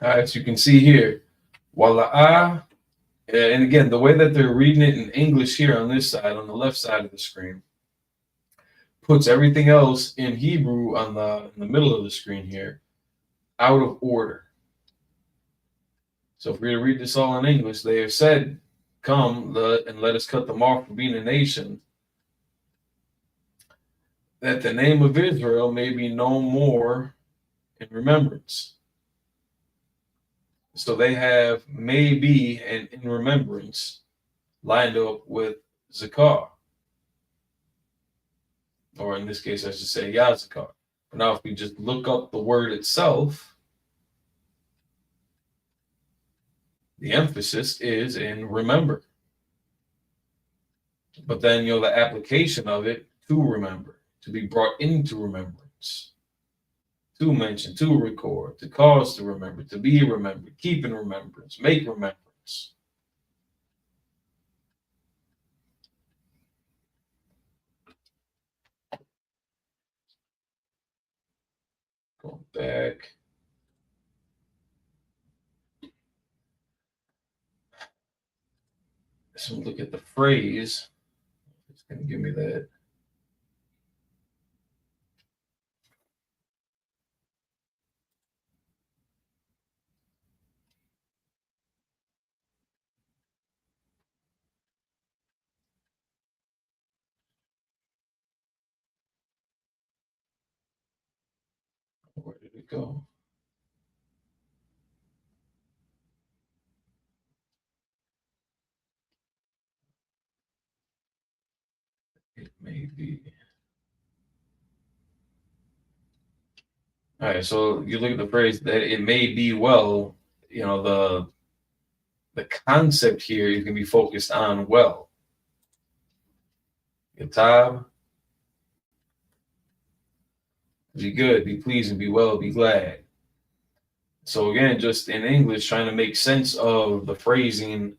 All right, so you can see here, Wala'ah, and again, the way that they're reading it in English here on this side, on the left side of the screen, puts everything else in Hebrew on in the middle of the screen here, out of order. So if we're to read this all in English, they have said, "Come and let us cut them off from being a nation, that the name of Israel may be no more in remembrance." So they have "maybe" and "in remembrance" lined up with Zakar, or in this case, I should say Yazakar. Now, if we just look up the word itself, the emphasis is in remember. But then, the application of it, to remember, to be brought into remembrance, to mention, to record, to cause to remember, to be remembered, keep in remembrance, make remembrance. Going back. So look at the phrase. It's going to give me that. Where did it go? It may be. All right, so you look at the phrase that it may be well, you know, the concept here is going to be focused on well. Yatab, be good, be pleased, and be well, be glad. So again, just in English, trying to make sense of the phrasing,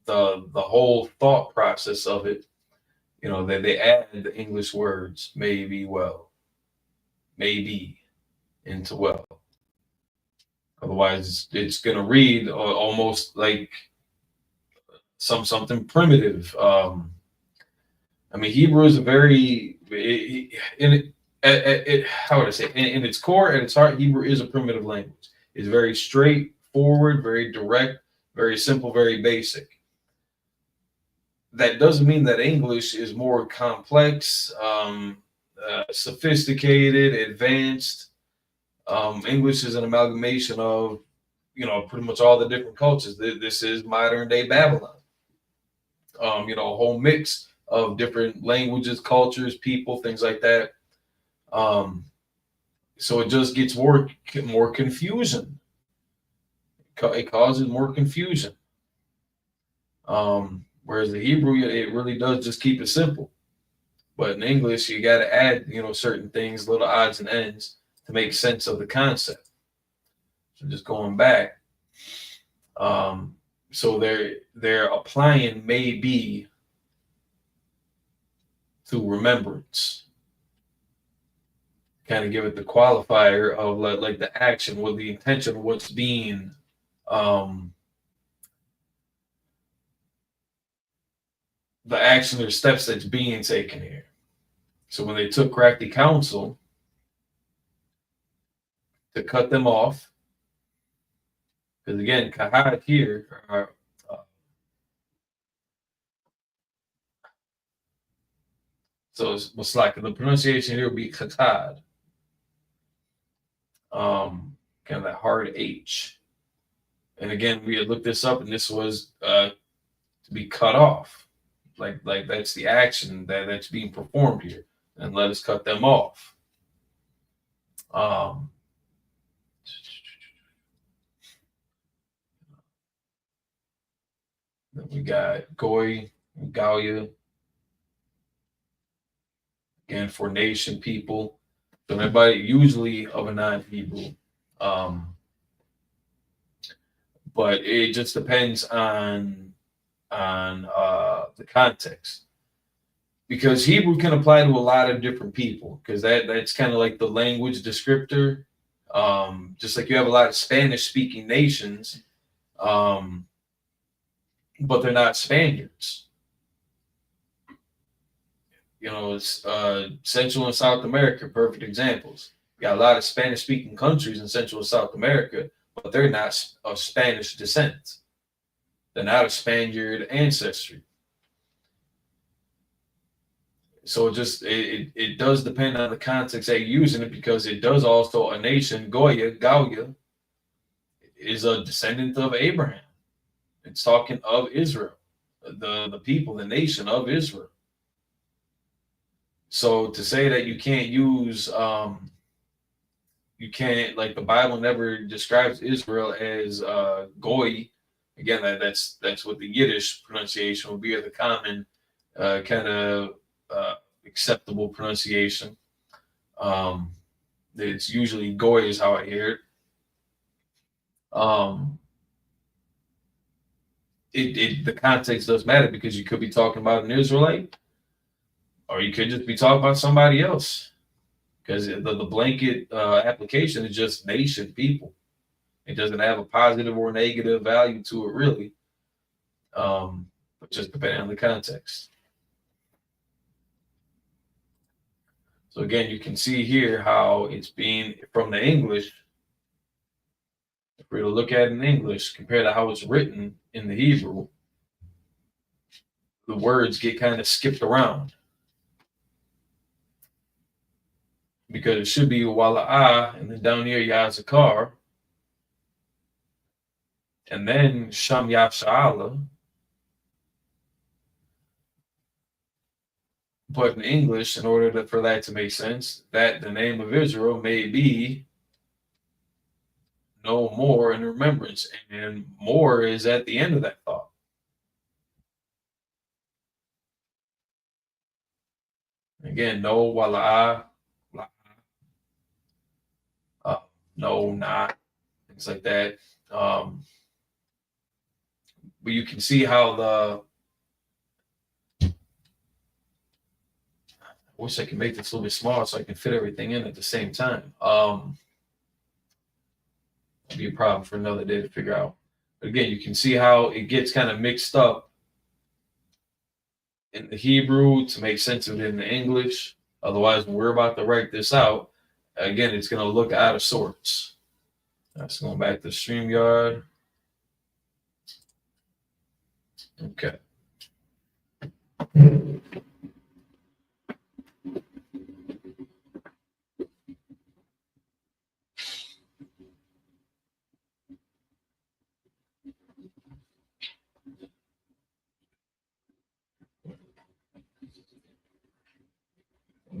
the whole thought process of it. You know, they add the English words may be well, maybe into well. Otherwise, it's going to read almost like something primitive. I mean, Hebrew is a very how would I say in its core, at its heart, Hebrew is a primitive language. It's very straightforward, very direct, very simple, very basic. That doesn't mean that English is more complex, sophisticated, advanced. English is an amalgamation of, you know, pretty much all the different cultures. This is modern day Babylon. You know, a whole mix of different languages, cultures, people, things like that. So it just gets more confusion. It causes more confusion. Whereas the Hebrew, it really does just keep it simple. But in English, you got to add, you know, certain things, little odds and ends to make sense of the concept. So just going back, so they're applying maybe to remembrance. Kind of give it the qualifier of like the action, what the intention of what's being the action or steps that's being taken here. So when they took crafty counsel to cut them off, because again, kahad here are, so it's like the pronunciation here would be katad, kind of that hard H. And again, we had looked this up, and this was to be cut off, like that's the action that's being performed here, and let us cut them off. Then we got Goy, Galia, again for nation, people. So everybody usually of a non-Hebrew. But it just depends on the context, because Hebrew can apply to a lot of different people, because that's kind of like the language descriptor. Just like you have a lot of Spanish speaking nations, but they're not Spaniards. You know, it's Central and South America, perfect examples. You got a lot of Spanish speaking countries in Central and South America, but they're not of Spanish descent. They're not of Spaniard ancestry. So it does depend on the context that you're using it, because it does also, a nation, Goya, Gauya, is a descendant of Abraham. It's talking of Israel, the people, the nation of Israel. So to say that you can't use, you can't, like the Bible never describes Israel as Goy. Again, that's what the Yiddish pronunciation would be, or the common kind of acceptable pronunciation. It's usually Goy is how I hear it. The context does matter, because you could be talking about an Israelite, or you could just be talking about somebody else, because the blanket application is just nation, people. It doesn't have a positive or negative value to it, really, but just depending on the context. So again, you can see here how it's being from the English. If we were to look at it in English compared to how it's written in the Hebrew, the words get kind of skipped around, because it should be Wala'ah, and then down here Yazakar, and then Sham Yasha'ala, But in English, in order for that to make sense, that the name of Israel may be no more in remembrance. And more is at the end of that thought. Again, no, wala, no, not, things like that. But you can see how I wish I could make this a little bit smaller so I can fit everything in at the same time. It'll be a problem for another day to figure out. But again, you can see how it gets kind of mixed up in the Hebrew to make sense of it in the English. Otherwise, when we're about to write this out, again, it's going to look out of sorts. That's going back to StreamYard. Okay.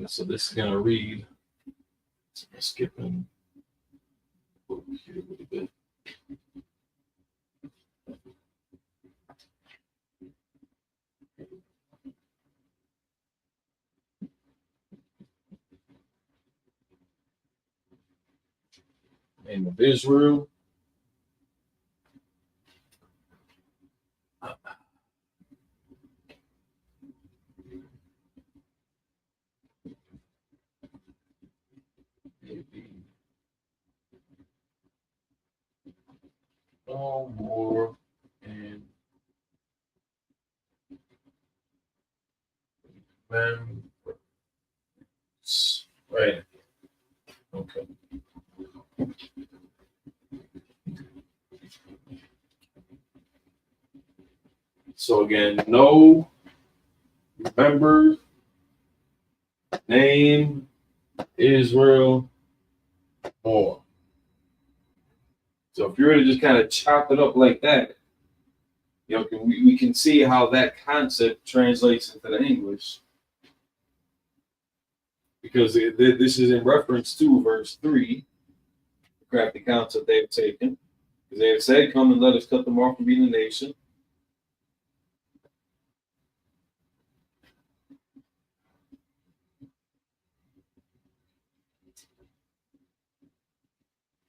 So this is going to read, skipping over here a little bit. Name of Israel. Maybe no more and right. Okay. So again, no, remember, name, Israel, more. So if you were to just kind of chop it up like that, you know, we can see how that concept translates into the English. Because this is in reference to verse 3, the crafty concept they have taken. Because they have said, come and let us cut them off from being a nation.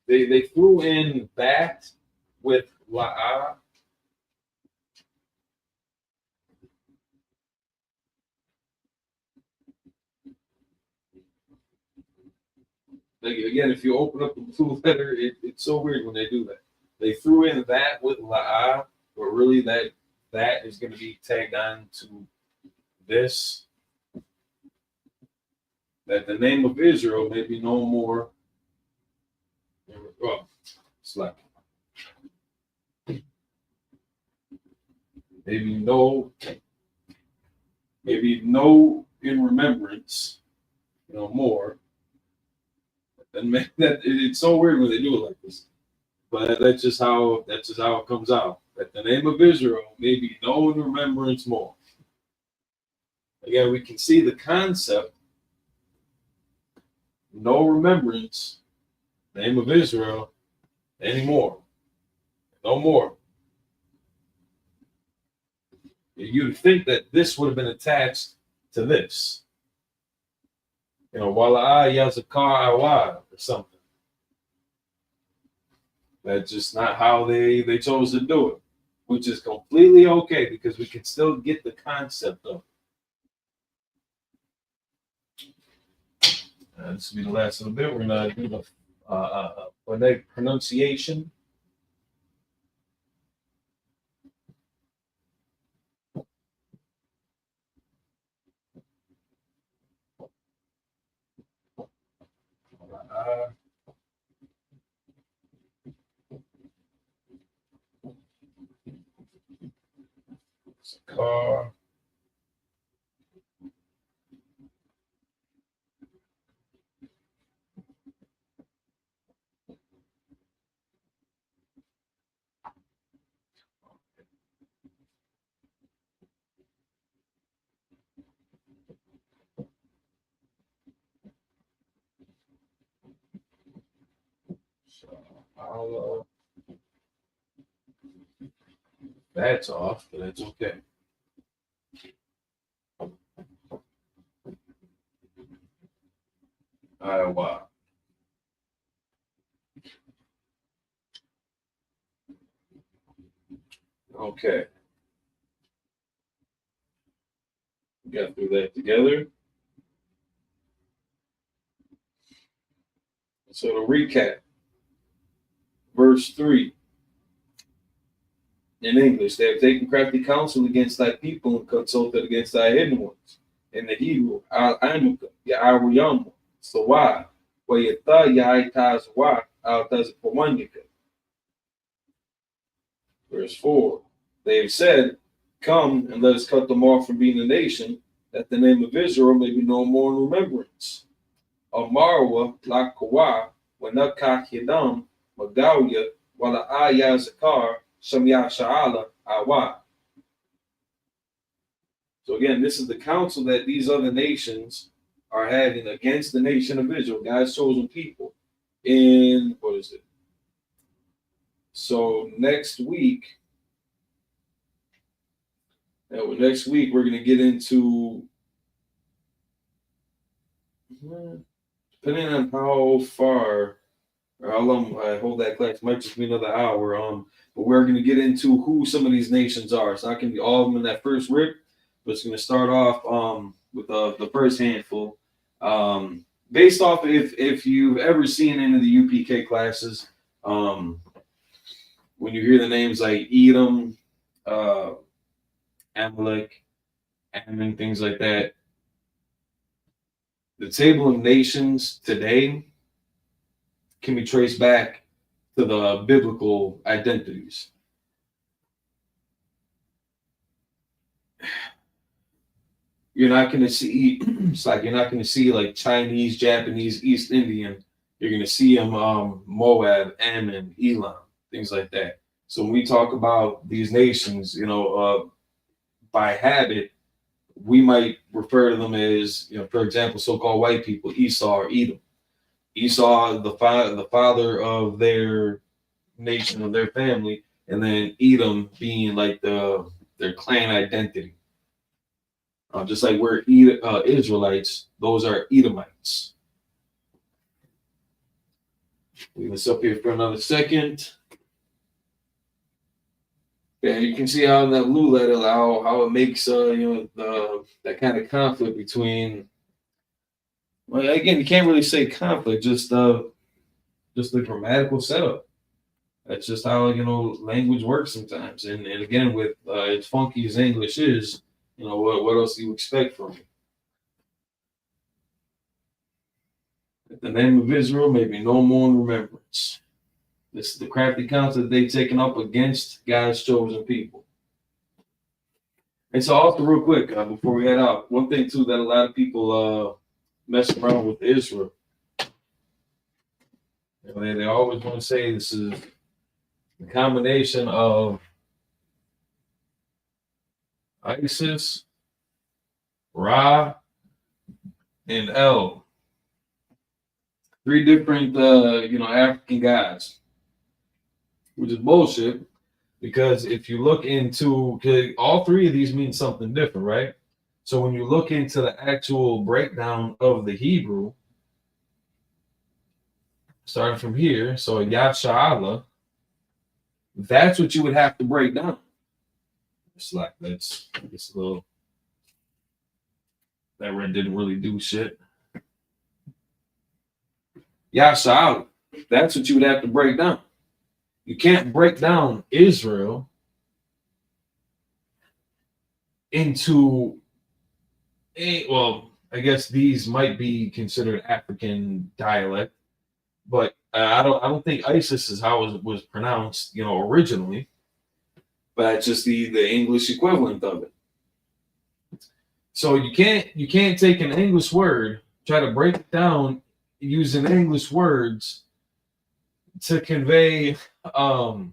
They threw in that with la'ah. Like, again, if you open up the blue letter, it's so weird when they do that. They threw in that with la'ah, but really that is going to be tagged on to this. That the name of Israel may be no more. Oh, slack. Maybe no in remembrance, more. And man, that it's so weird when they do it like this. But that's just how it comes out. That the name of Israel may be known in remembrance more. Again, we can see the concept. No remembrance, name of Israel, anymore. No more. You'd think that this would have been attached to this. Wala Yazakar Awad or something. That's just not how they chose to do it, which is completely okay because we can still get the concept of it. This will be the last little bit. We're going to do the phonetic pronunciation. Car. So that's off, but that's okay. Wow. Okay. We got through that together. So to recap, verse 3 in English, they have taken crafty counsel against thy people and consulted against thy hidden ones. In the Hebrew, Al-Anuka, Ya'awiyam, so why? Wayata Yaitaz wa Altaz Pawanyaka. Verse 4, they have said, come and let us cut them off from being a nation, that the name of Israel may be no more in remembrance. Amarwa Lakawa, Wanaka Hidam, Magawya, Wala Aya Zakar, Shamya Sha'ala, Awa. So again, this is the counsel that these other nations are having against the nation of Israel, God's chosen people. In what is it? So next week we're going to get into, depending on how far or how long I hold that class, might just be another hour. But we're going to get into who some of these nations are. It's not going to be all of them in that first rip, but it's going to start off with the first handful. Based off if you've ever seen any of the UPK classes, when you hear the names like Edom, Amalek, Ammon, things like that, the table of nations today can be traced back to the biblical identities. You're not going to see, it's like you're not going to see like Chinese, Japanese, East Indian. You're going to see them Moab, Ammon, Elam, things like that. So when we talk about these nations, by habit, we might refer to them as, for example, so-called white people, Esau or Edom. Esau, the father of their nation, of their family, and then Edom being like their clan identity. Just like we're Israelites, those are Edomites. Leave this up here for another second. Yeah, you can see how in that blue letter, how it makes that kind of conflict between. Well, again, you can't really say conflict, just the grammatical setup. That's just how language works sometimes. And again, with as funky as English is, what else do you expect from it? That the name of Israel may be no more in remembrance. This is the crafty counsel that they've taken up against God's chosen people. And so also real quick, before we head out, one thing too that a lot of people mess around with Israel. They always want to say this is a combination of ISIS, Ra, and El. 3 different African gods, which is bullshit. Because if you look into, all 3 of these mean something different, right? So when you look into the actual breakdown of the Hebrew, starting from here, so Yad Sha'ala, that's what you would have to break down. It's like that's a little, that red didn't really do shit. Yad Sha'ala, that's what you would have to break down. You can't break down Israel into I guess these might be considered African dialect, but I don't think ISIS is how it was pronounced, originally. But it's just the English equivalent of it. So you can't take an English word, try to break it down using English words to convey to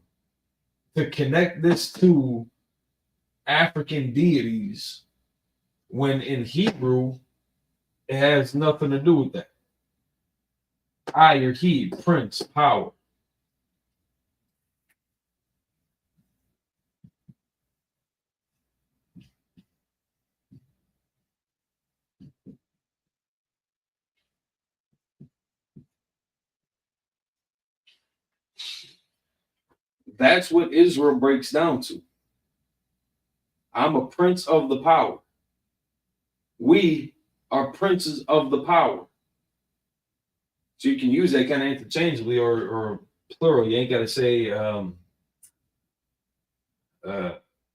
connect this to African deities, when in Hebrew it has nothing to do with that. I or he, prince, power. That's what Israel breaks down to. I'm a prince of the power. We are princes of the power. So you can use that kind of interchangeably or plural. You ain't got to say, you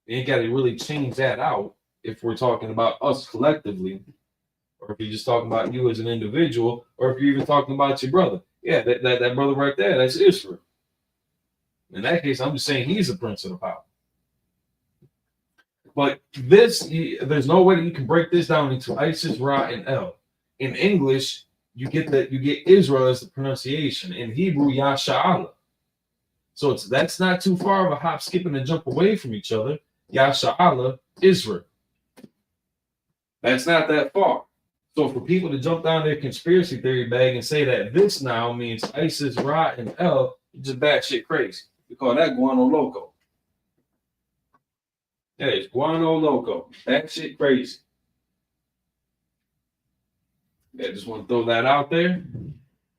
ain't got to really change that out if we're talking about us collectively, or if you're just talking about you as an individual, or if you're even talking about your brother. Yeah, that brother right there, that's Israel. In that case, I'm just saying he's a prince of the power. But there's no way that you can break this down into Isis, Ra, and El. In English, you get Israel as the pronunciation. In Hebrew, Yasha'Allah. So that's not too far of a hop, skip, and a jump away from each other. Yasha'Allah, Israel. That's not that far. So for people to jump down their conspiracy theory bag and say that this now means Isis, Ra, and El, just batshit crazy. We call that guano loco. Yeah, it's guano loco. Batshit crazy. Yeah, just want to throw that out there.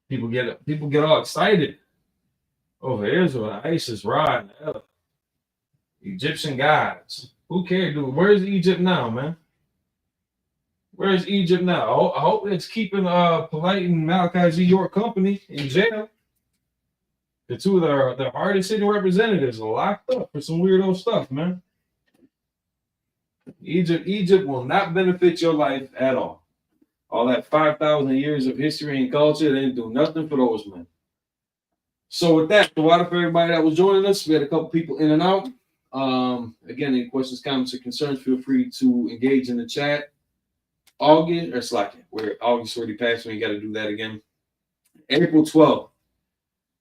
People get all excited over Israel, Isis, Ra, and El. Egyptian gods. Who cares, dude? Where's Egypt now, man? Where's Egypt now? I hope it's keeping Polite and Malachi Z. York company in jail. The two of their hardest hitting representatives are locked up for some weirdo stuff, man. Egypt will not benefit your life at all. All that 5,000 years of history and culture, they didn't do nothing for those men. So with that, so out for everybody that was joining us, we had a couple people in and out. Again, any questions, comments, or concerns, feel free to engage in the chat. August, or slacking, where August already passed, we ain't got to do that again. April 12th,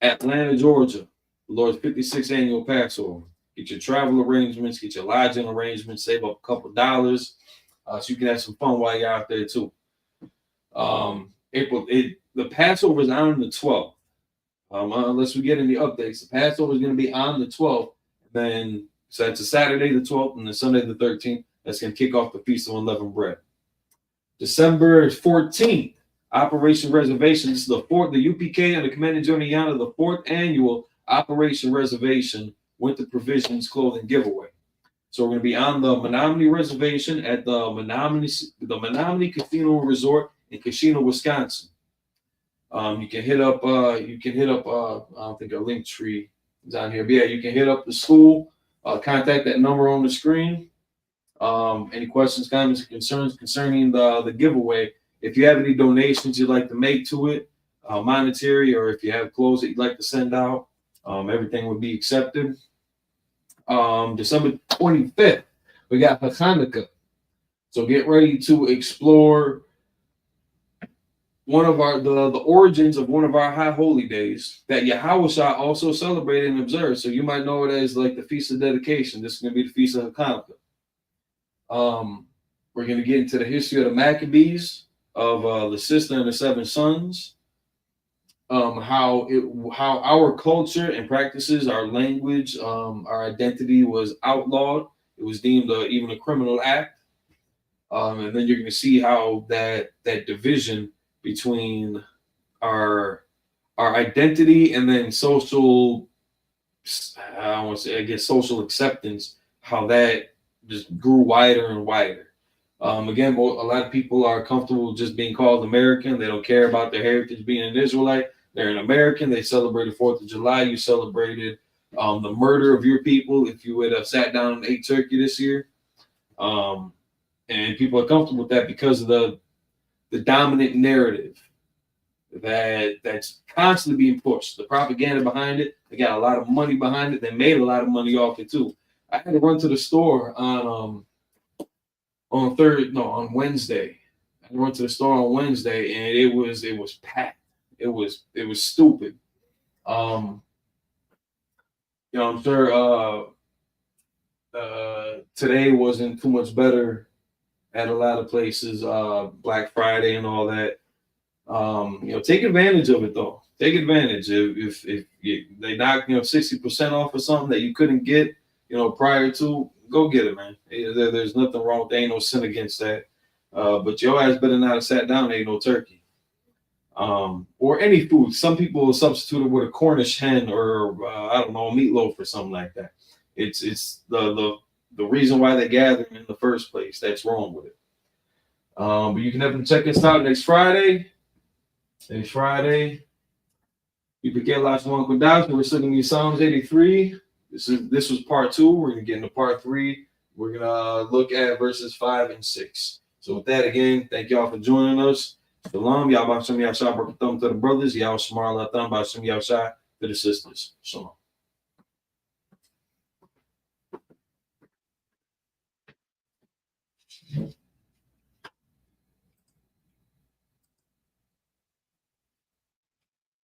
Atlanta, Georgia, the Lord's 56th annual Passover. Get your travel arrangements, get your lodging arrangements, save up a couple dollars so you can have some fun while you're out there too. The Passover is on the 12th. Unless we get any updates, the Passover is going to be on the 12th. Then, so it's a Saturday the 12th and the Sunday the 13th. That's going to kick off the Feast of Unleavened Bread. December 14th, Operation Reservation. This is the UPK and the Commanding General Yana, the 4th annual Operation Reservation Winter Provisions Clothing Giveaway. So we're going to be on the Menominee Reservation at the Menominee Casino Resort in Kashina, Wisconsin. You can hit up I don't think a link tree is on here, but yeah, you can hit up the school, contact that number on the screen. Any questions, comments, or concerns concerning the giveaway? If you have any donations you'd like to make to it, monetary, or if you have clothes that you'd like to send out, everything would be accepted. December 25th, we got Hanukkah. So get ready to explore one of the origins of one of our high holy days that Yahushua also celebrated and observed. So you might know it as like the Feast of Dedication. This is going to be the Feast of Hanukkah. We're going to get into the history of the Maccabees, of the sister and the 7 sons, how our culture and practices, our language, our identity was outlawed. It was deemed even a criminal act. And then you're going to see how that division between our identity and then social, social acceptance, how that just grew wider and wider. Again, a lot of people are comfortable just being called American. They don't care about their heritage being an Israelite. They're an American. They celebrated 4th of July. You celebrated the murder of your people if you would have sat down and ate turkey this year. And people are comfortable with that because of the dominant narrative that's constantly being pushed. The propaganda behind it. They got a lot of money behind it. They made a lot of money off it too. I had to run to the store on Wednesday. I went to the store on Wednesday and it was packed. It was stupid. I'm sure today wasn't too much better at a lot of places, Black Friday and all that. Take advantage of it though. Take advantage. If they knock 60% off of something that you couldn't get prior to, go get it, man. There's nothing wrong. There ain't no sin against that. But your ass better not have sat down and ate no turkey. or any food. Some people will substitute it with a Cornish hen or I don't know, a meatloaf or something like that. It's the reason why they gather in the first place that's wrong with it. But you can definitely check us out next Friday. Next Friday, ISUPK LASHAWAN QADASH. We're studying in Psalms 83. This was part 2. We're gonna get into part 3. We're gonna look at verses 5 and 6. So with that, again, thank y'all for joining us. Shalom, y'all Bashem Yashai, brought thumb to the brothers, y'all Shamar Latham Bashem Yashai to the sisters. Shalom.